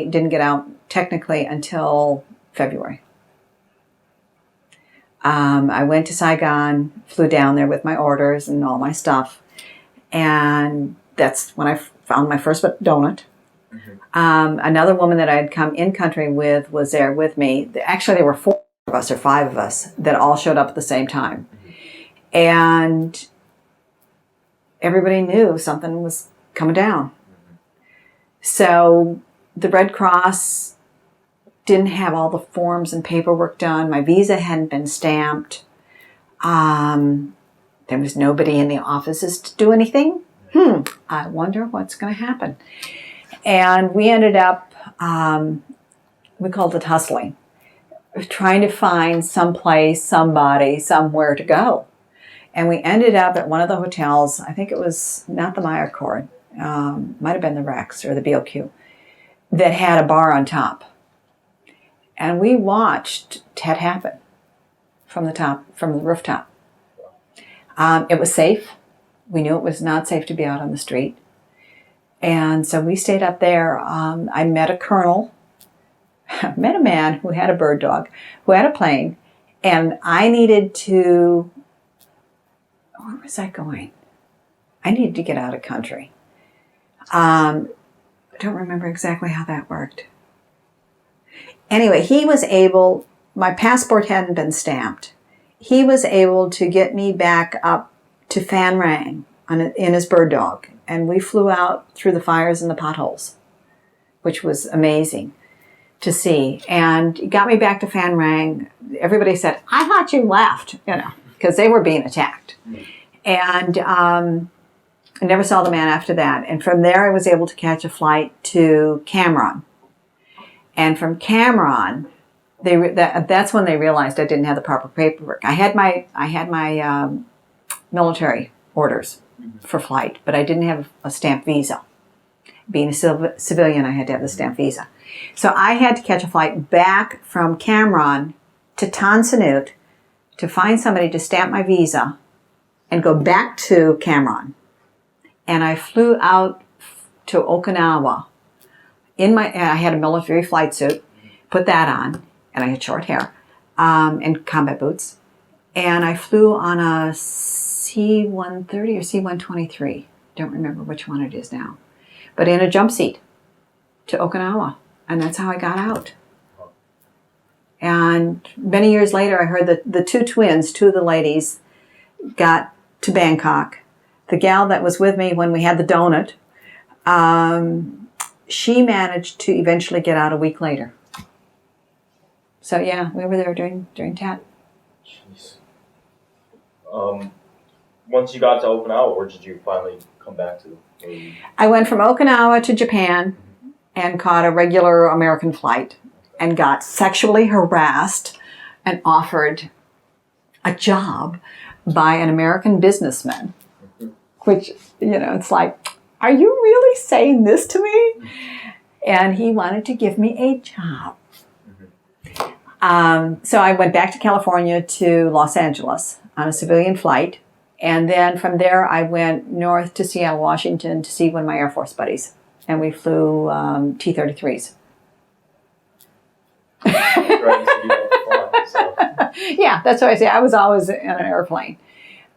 didn't get out technically until February. I went to Saigon, flew down there with my orders and all my stuff. And that's when I found my first donut. Mm-hmm. Another woman that I had come in country with was there with me. Actually, there were 4 of us or 5 of us that all showed up at the same time. Mm-hmm. And everybody knew something was coming down. Mm-hmm. So the Red Cross didn't have all the forms and paperwork done. My visa hadn't been stamped. There was nobody in the offices to do anything. I wonder what's going to happen. And we ended up, we called it hustling, trying to find someplace, somebody, somewhere to go. And we ended up at one of the hotels. I think it was not the Meyer Court, might have been the Rex or the BOQ, that had a bar on top. And we watched TED happen from the rooftop. It was safe. We knew it was not safe to be out on the street. And so we stayed up there. I met a colonel, met a man who had a bird dog, who had a plane, and I needed to, where was I going? I needed to get out of country. I don't remember exactly how that worked. Anyway, he was able, my passport hadn't been stamped. He was able to get me back up to Phan Rang in his bird dog. And we flew out through the fires and the potholes, which was amazing to see. And he got me back to Phan Rang. Everybody said, I thought you left, because they were being attacked. And I never saw the man after that. And from there, I was able to catch a flight to Cameron. And from Cameron, that's when they realized I didn't have the proper paperwork. I had my military orders for flight, but I didn't have a stamped visa. Being a civilian, I had to have the stamped visa. So I had to catch a flight back from Cameron to Tan Son Nhut to find somebody to stamp my visa and go back to Cameron. And I flew out to Okinawa. I had a military flight suit, put that on, and I had short hair and combat boots. And I flew on a C-130 or C-123. Don't remember which one it is now. But in a jump seat to Okinawa. And that's how I got out. And many years later, I heard that the 2 twins, 2 of the ladies, got to Bangkok. The gal that was with me when we had the donut, she managed to eventually get out a week later. So yeah, we were there during TAT. Jeez. Once you got to Okinawa, where did you finally come back to? I went from Okinawa to Japan and caught a regular American flight and got sexually harassed and offered a job by an American businessman, which, it's like, are you really saying this to me? And he wanted to give me a job. So I went back to California to Los Angeles on a civilian flight. And then from there, I went north to Seattle, Washington to see one of my Air Force buddies. And we flew T-33s. Yeah, that's what I say. I was always in an airplane.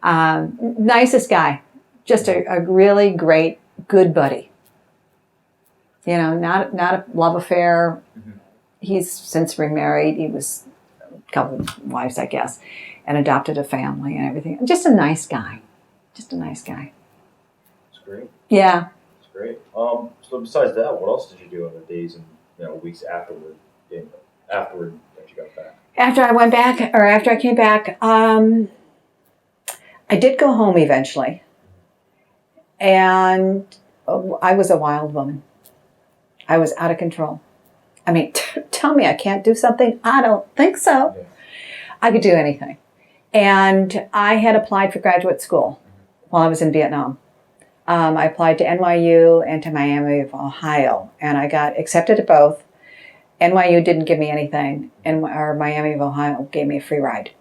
Nicest guy. Just a really great, good buddy. Not a love affair. Mm-hmm. He's since remarried. He was a couple of wives, I guess, and adopted a family and everything. Just a nice guy. Just a nice guy. That's great. Yeah. That's great. So besides that, what else did you do in the days and weeks afterward that you got back? After I came back, I did go home eventually. And I was a wild woman. I was out of control. I mean, tell me I can't do something? I don't think so. Yeah. I could do anything. And I had applied for graduate school while I was in Vietnam. I applied to NYU and to Miami of Ohio, and I got accepted at both. NYU didn't give me anything, and or Miami of Ohio gave me a free ride.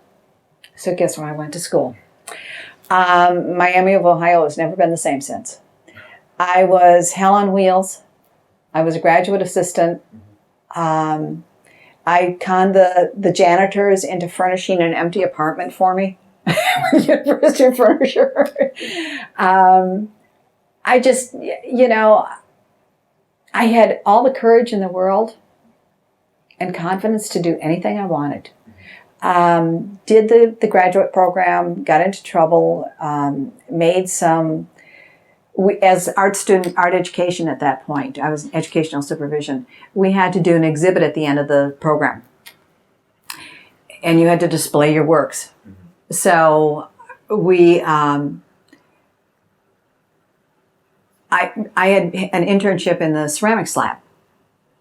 So guess where I went to school? Miami of Ohio has never been the same since. I was hell on wheels. I was a graduate assistant. I conned the janitors into furnishing an empty apartment for me. University furniture. I just, I had all the courage in the world and confidence to do anything I wanted. Did the graduate program, got into trouble, made some, as art education at that point, I was in educational supervision, we had to do an exhibit at the end of the program. And you had to display your works. So we, I had an internship in the ceramics lab.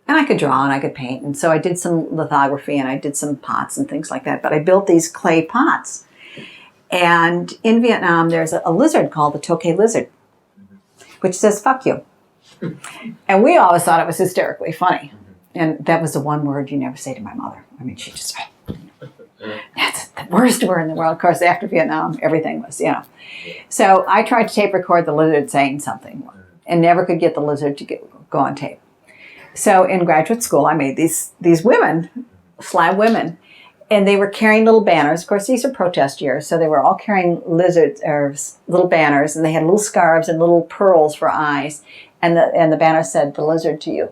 And I could draw and I could paint. And so I did some lithography and I did some pots and things like that. But I built these clay pots. And in Vietnam, there's a lizard called the tokay lizard, which says, fuck you. And we always thought it was hysterically funny. And that was the one word you never say to my mother. I mean, she just, that's the worst word in the world. Of course, after Vietnam, everything was, So I tried to tape record the lizard saying something and never could get the lizard to go on tape. So in graduate school, I made these women, slab women, and they were carrying little banners. Of course, these are protest years, so they were all carrying lizards or little banners, and they had little scarves and little pearls for eyes, and the banner said, "The lizard to you."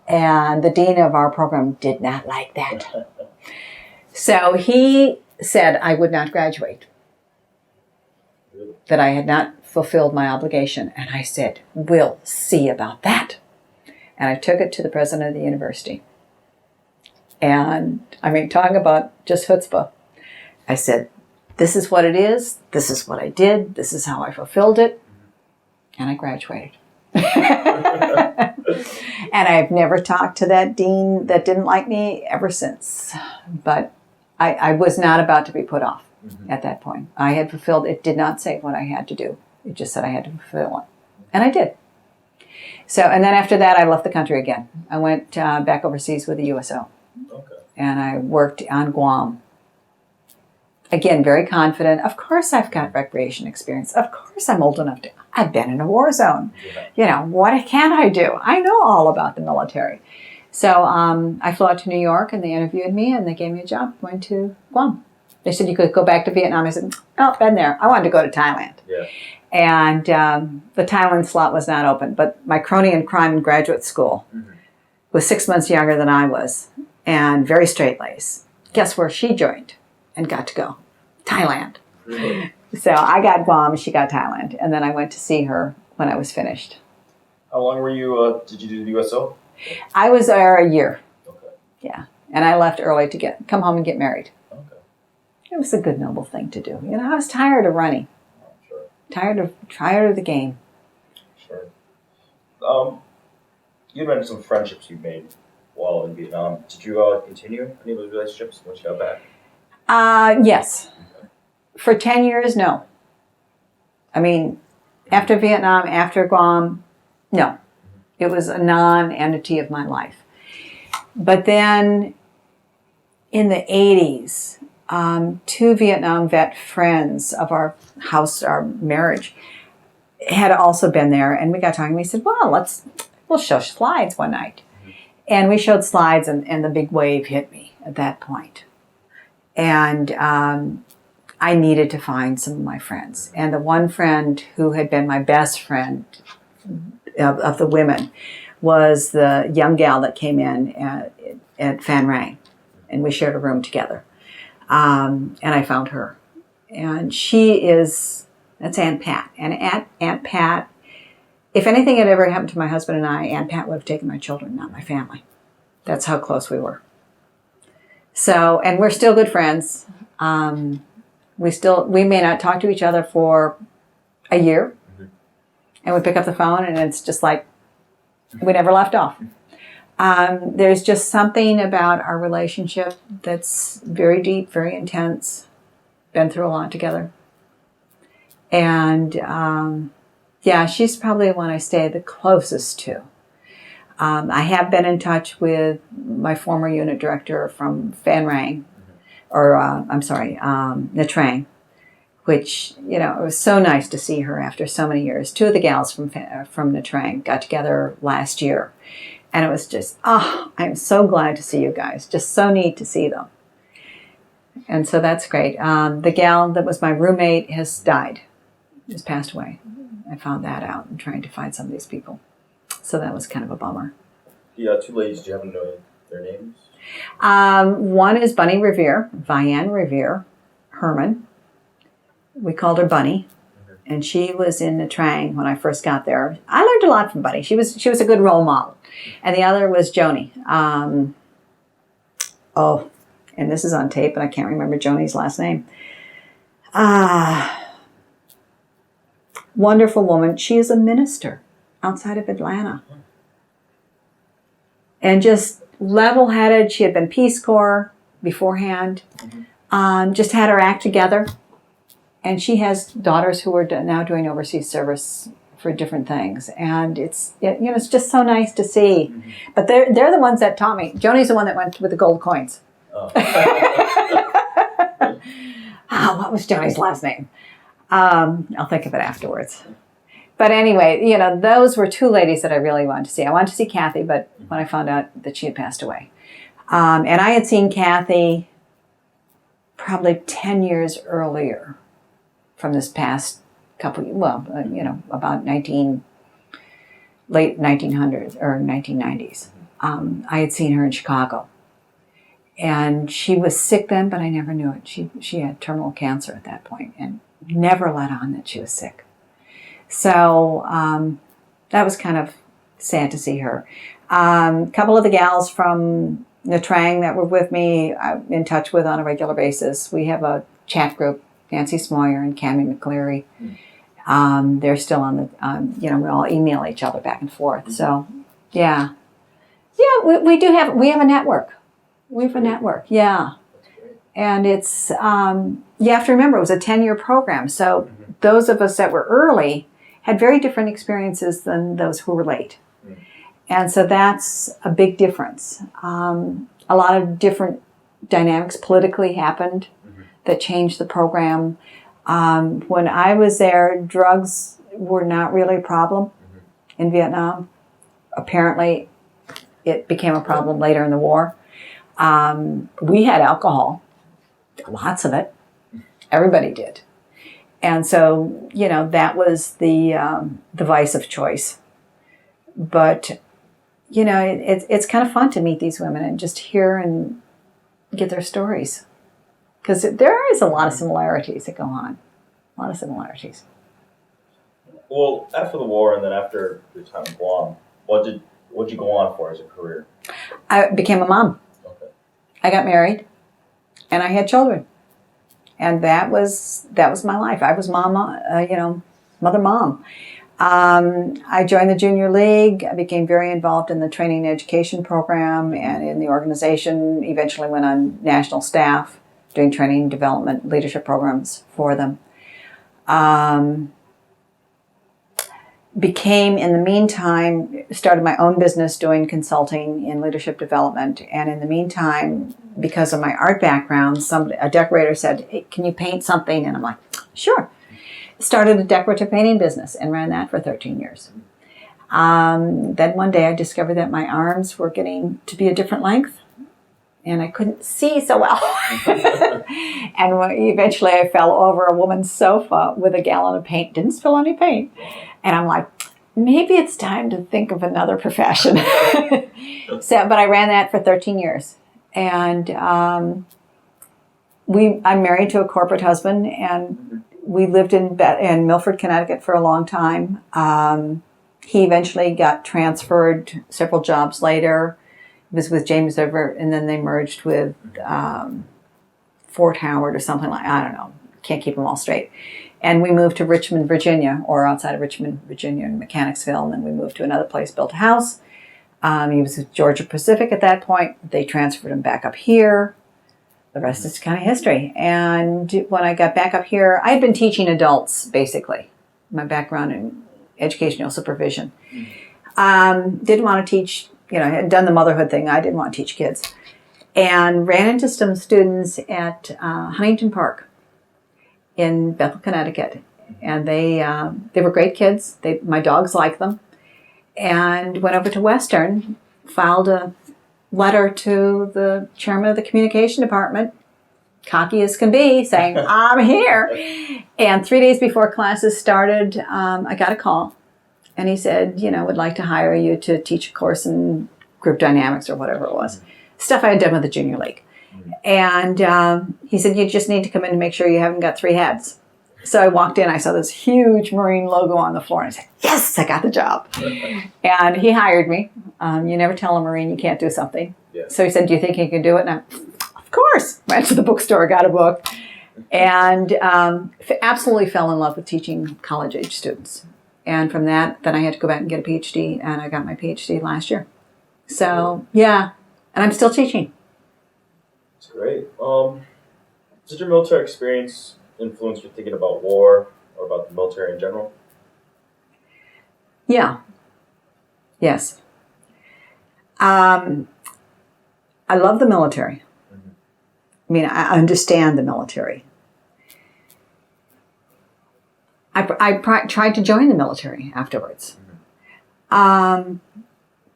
And the dean of our program did not like that. So he said I would not graduate, that I had not fulfilled my obligation. And I said, we'll see about that. And I took it to the president of the university. And I mean, talking about just chutzpah, I said, this is what it is. This is what I did. This is how I fulfilled it. And I graduated. And I've never talked to that dean that didn't like me ever since. But I was not about to be put off at that point. I had fulfilled, it did not say what I had to do. It just said I had to fulfill it. And I did. So, and then after that, I left the country again. I went back overseas with the USO. Okay. And I worked on Guam. Again, very confident. Of course I've got recreation experience. Of course I'm old enough to, I've been in a war zone. Yeah. What can I do? I know all about the military. So I flew out to New York and they interviewed me and they gave me a job. Went to Guam. They said you could go back to Vietnam. I said, oh, been there. I wanted to go to Thailand. Yeah. And the Thailand slot was not open. But my crony in crime in graduate school was 6 months younger than I was and very straight-laced. Guess where she joined and got to go? Thailand. Really? So I got Guam, she got Thailand. And then I went to see her when I was finished. How long were you, did you do the USO? I was there a year. Okay. Yeah. And I left early to come home and get married. Okay. It was a good, noble thing to do. I was tired of running. Oh, sure. Tired of the game. Sure. You mentioned some friendships you made while in Vietnam. Did you continue any of those relationships once you got back? Yes. Okay. For 10 years, no. I mean, after Vietnam, after Guam, no. It was a non-entity of my life. But then in the 80s, two Vietnam vet friends of our house, our marriage, had also been there. And we got talking. We said, well, we'll show slides one night. And we showed slides and the big wave hit me at that point. And I needed to find some of my friends. And the one friend who had been my best friend of the women was the young gal that came in at Phan Rang. And we shared a room together. And I found her. And that's Aunt Pat. And Aunt Pat, if anything had ever happened to my husband and I, Aunt Pat would have taken my children, not my family. That's how close we were. So, and we're still good friends. We may not talk to each other for a year. And we pick up the phone and it's just like we never left off. There's just something about our relationship that's very deep, very intense, been through a lot together. And yeah, she's probably the one I stay the closest to. I have been in touch with my former unit director from Phan Rang, or I'm sorry, Nha Trang, which, you know, it was so nice to see her after so many years. Two of the gals from Nha Trang got together last year. And it was just, oh, I'm so glad to see you guys. Just so neat to see them. And so that's great. The gal that was my roommate has died, has passed away. I found that out in trying to find some of these people. So that was kind of a bummer. The two ladies, do you happen to know their names? One is Bunny Revere, Vianne Revere Herman. We called her Bunny. And she was in Nha Trang when I first got there. I learned a lot from Bunny. She was a good role model. And the other was Joni. And this is on tape, and I can't remember Joni's last name. Wonderful woman. She is a minister outside of Atlanta. And just level-headed. She had been Peace Corps beforehand. Just had her act together. And she has daughters who are now doing overseas service for different things. And it's just so nice to see. But they're the ones that taught me. Joni's the one that went with the gold coins. Oh. What was Joni's last name? I'll think of it afterwards. But anyway, you know, those were two ladies that I really wanted to see. I wanted to see Kathy, but when I found out that she had passed away. And I had seen Kathy probably 10 years earlier from this past couple, about late 1900s or 1990s. I had seen her in Chicago. And she was sick then, but I never knew it. She had terminal cancer at that point and never let on that she was sick. So that was kind of sad to see her. A couple of the gals from Nha Trang that were with me, I'm in touch with on a regular basis. We have a chat group, Nancy Smoyer and Cammie McCleary. They're still on the, we all email each other back and forth. So, yeah. Yeah, we have a network. We have a network, yeah. And it's, you have to remember, it was a 10-year program. So those of us that were early had very different experiences than those who were late. And so that's a big difference. A lot of different dynamics politically happened that changed the program. When I was there, drugs were not really a problem in Vietnam. Apparently, it became a problem later in the war. We had alcohol, lots of it. Everybody did. And so, that was the vice of choice. But, it's kind of fun to meet these women and just hear and get their stories. Because there is a lot of similarities that go on. A lot of similarities. Well, after the war and then after your time in Guam, what'd you go on for as a career? I became a mom. Okay. I got married, and I had children, and that was my life. I was mother mom. I joined the junior league. I became very involved in the training and education program and in the organization. Eventually went on national staff, doing training and development leadership programs for them. Became, in the meantime, started my own business doing consulting in leadership development. And in the meantime, because of my art background, a decorator said, "Hey, can you paint something?" And I'm like, "Sure." Started a decorative painting business and ran that for 13 years. Then one day I discovered that my arms were getting to be a different length. And I couldn't see so well. And eventually I fell over a woman's sofa with a gallon of paint. Didn't spill any paint. And I'm like, maybe it's time to think of another profession. But I ran that for 13 years. And I'm married to a corporate husband, and we lived in Milford, Connecticut for a long time. He eventually got transferred several jobs later. Was with James River, and then they merged with Fort Howard or something like, I don't know, can't keep them all straight. And we moved to Richmond, Virginia, or outside of Richmond, Virginia, in Mechanicsville, and then we moved to another place, built a house. He was with Georgia Pacific at that point. They transferred him back up here. the rest is kind of history. And when I got back up here, I had been teaching adults, basically. My background in educational supervision. Didn't want to teach, I had done the motherhood thing. I didn't want to teach kids. And ran into some students at Huntington Park in Bethel, Connecticut. And they were great kids. My dogs liked them. And went over to Western, filed a letter to the chairman of the communication department, cocky as can be, saying, I'm here. And 3 days before classes started, I got a call. And he said, would like to hire you to teach a course in group dynamics or whatever it was. Stuff I had done with the junior league. And he said, you just need to come in to make sure you haven't got 3 heads. So I walked in, I saw this huge Marine logo on the floor, and I said, yes, I got the job. And he hired me. You never tell a Marine you can't do something. Yeah. So he said, do you think you can do it? And I, of course. Went to the bookstore, got a book, and absolutely fell in love with teaching college-age students. And from that, then I had to go back and get a PhD, and I got my PhD last year. So, yeah, and I'm still teaching. That's great. Did your military experience influence your thinking about war or about the military in general? Yeah. Yes. I love the military. I mean, I understand the military. I tried to join the military afterwards.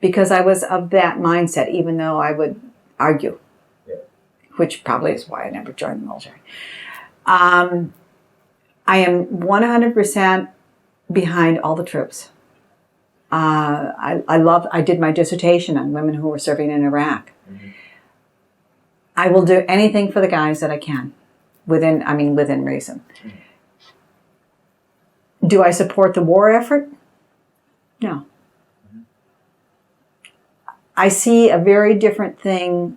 Because I was of that mindset, even though I would argue, which probably is why I never joined the military. I am 100% behind all the troops. I did my dissertation on women who were serving in Iraq. I will do anything for the guys that I can, within reason. Do I support the war effort? No. I see a very different thing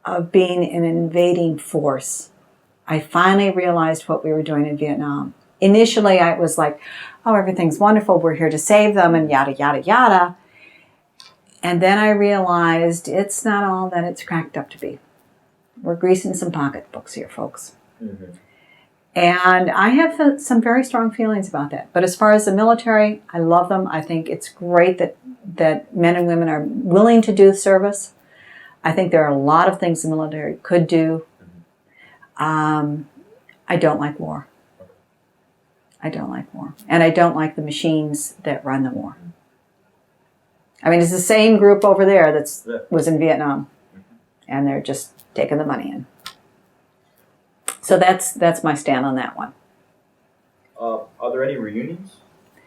of being an invading force. I finally realized what we were doing in Vietnam. Initially, I was like, oh, everything's wonderful. We're here to save them and yada, yada, yada. And then I realized it's not all that it's cracked up to be. We're greasing some pocketbooks here, folks. And I have some very strong feelings about that. But as far as the military, I love them. I think it's great that men and women are willing to do service. I think there are a lot of things the military could do. I don't like war. I don't like war. And I don't like the machines that run the war. I mean, it's the same group over there that was in Vietnam. And they're just taking the money in. So that's my stand on that one. Are there any reunions?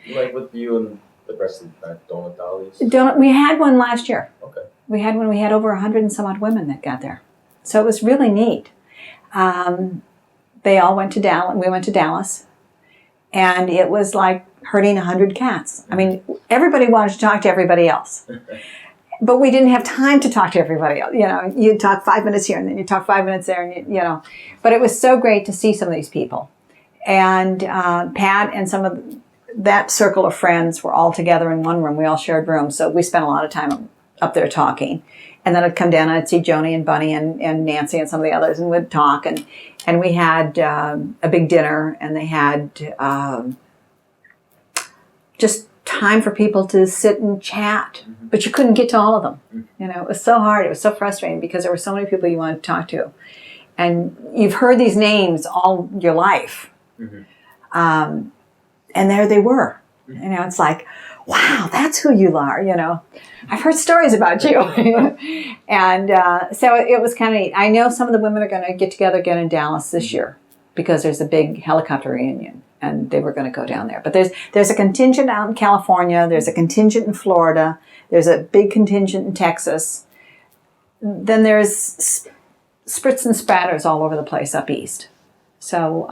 Like with you and the rest of the Donut Dollies? We had one last year. Okay. We had over 100 and some odd women that got there. So it was really neat. They all went to Dallas. We went to Dallas. And it was like herding 100 cats. I mean, everybody wanted to talk to everybody else. But we didn't have time to talk to everybody else. You'd talk 5 minutes here and then you'd talk 5 minutes there. And But it was so great to see some of these people. And Pat and some of that circle of friends were all together in one room. We all shared rooms. So we spent a lot of time up there talking. And then I'd come down and I'd see Joni and Bunny and Nancy and some of the others and we'd talk. And we had a big dinner and they had just time for people to sit and chat. But you couldn't get to all of them. It was so hard. It was so frustrating because there were so many people you wanted to talk to. And you've heard these names all your life. And there they were. It's like, wow, that's who you are, I've heard stories about you. And so it was kind of neat. I know some of the women are going to get together again in Dallas this year because there's a big helicopter reunion and they were going to go down there. But there's a contingent out in California. There's a contingent in Florida. There's a big contingent in Texas. Then there's sprits and spatters all over the place up east. So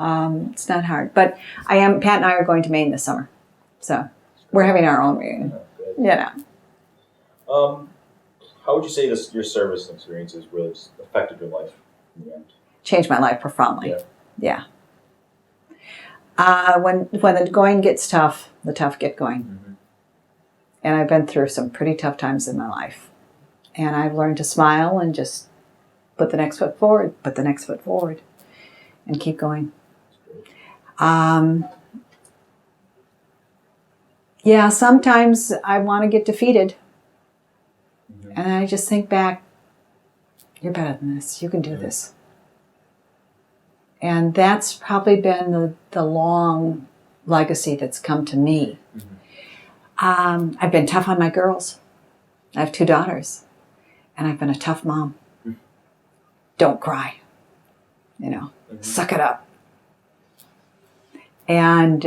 it's not hard. But Pat and I are going to Maine this summer. So we're having our own reunion. How would you say your service experiences really affected your life in the end? Changed my life profoundly. Yeah. When the going gets tough, the tough get going. And I've been through some pretty tough times in my life. And I've learned to smile and just put the next foot forward, put the next foot forward, and keep going. Yeah, sometimes I want to get defeated. And I just think back, you're better than this. You can do this. And that's probably been the long legacy that's come to me. I've been tough on my girls. I have 2 daughters. And I've been a tough mom. Don't cry. Suck it up. And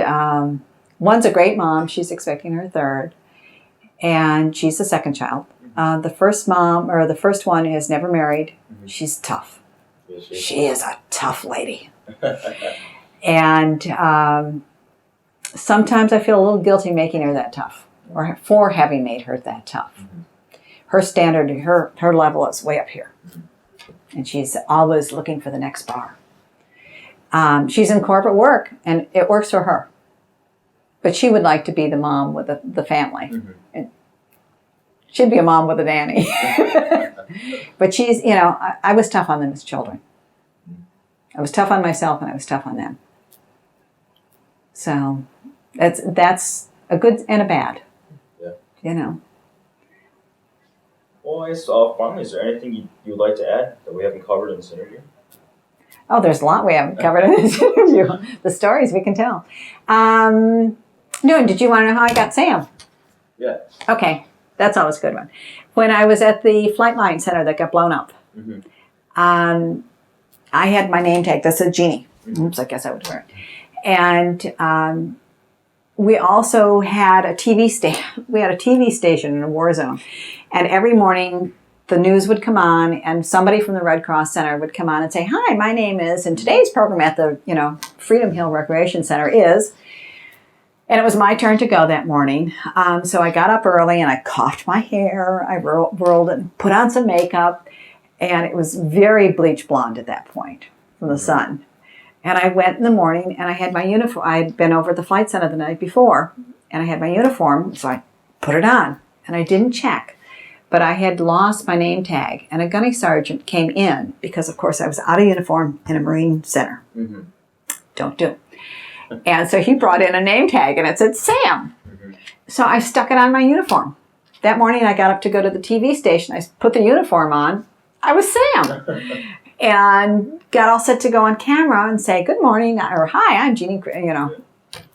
one's a great mom. She's expecting her 3rd. And she's the 2nd child. The first one is never married. She's tough. She is a tough lady. And sometimes I feel a little guilty making her that tough, or for having made her that tough. Her standard, her level is way up here. And she's always looking for the next bar. She's in corporate work, and it works for her. But she would like to be the mom with the family. And she'd be a mom with a nanny. But she's, I was tough on them as children. I was tough on myself, and I was tough on them. So that's a good and a bad. Yeah. Well, I guess finally, is there anything you'd like to add that we haven't covered in this interview? Oh, there's a lot we haven't covered in this interview. The stories we can tell. No, did you want to know how I got Sam? Yeah. Okay, that's always a good one. When I was at the flight line center that got blown up, I had my name tag that said Jeanne. Oops, I guess I would wear it. And we also had a TV station. We had a TV station in a war zone, and every morning the news would come on, and somebody from the Red Cross Center would come on and say, "Hi, my name is," and today's program at the Freedom Hill Recreation Center is. And it was my turn to go that morning. So I got up early and I coiffed my hair. I rolled it, put on some makeup, and it was very bleach blonde at that point from the sun. And I went in the morning and I had my uniform. I had been over at the flight center the night before, and I had my uniform, so I put it on. And I didn't check, but I had lost my name tag. And a gunny sergeant came in because, of course, I was out of uniform in a Marine center. Don't do. And so he brought in a name tag, and it said Sam. So I stuck it on my uniform. That morning I got up to go to the TV station. I put the uniform on. I was Sam. And got all set to go on camera and say, "Good morning," or "Hi, I'm Jeanne,"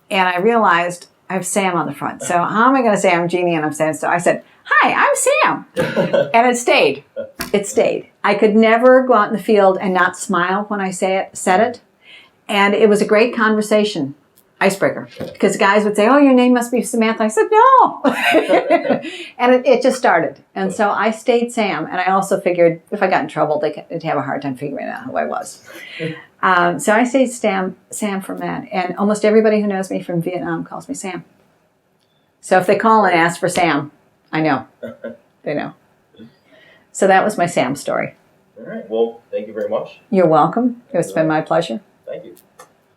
And I realized I have Sam on the front. So how am I going to say I'm Jeanne and I'm Sam? So I said, "Hi, I'm Sam." And it stayed. It stayed. I could never go out in the field and not smile when I said it. And it was a great conversation icebreaker, because guys would say, "Oh, your name must be Samantha." I said, "No." And it just started. And so I stayed Sam. And I also figured if I got in trouble, they'd have a hard time figuring out who I was. So I stayed Sam from that. And almost everybody who knows me from Vietnam calls me Sam. So if they call and ask for Sam, I know. They know. So that was my Sam story. All right. Well, thank you very much. You're welcome. It's been my pleasure.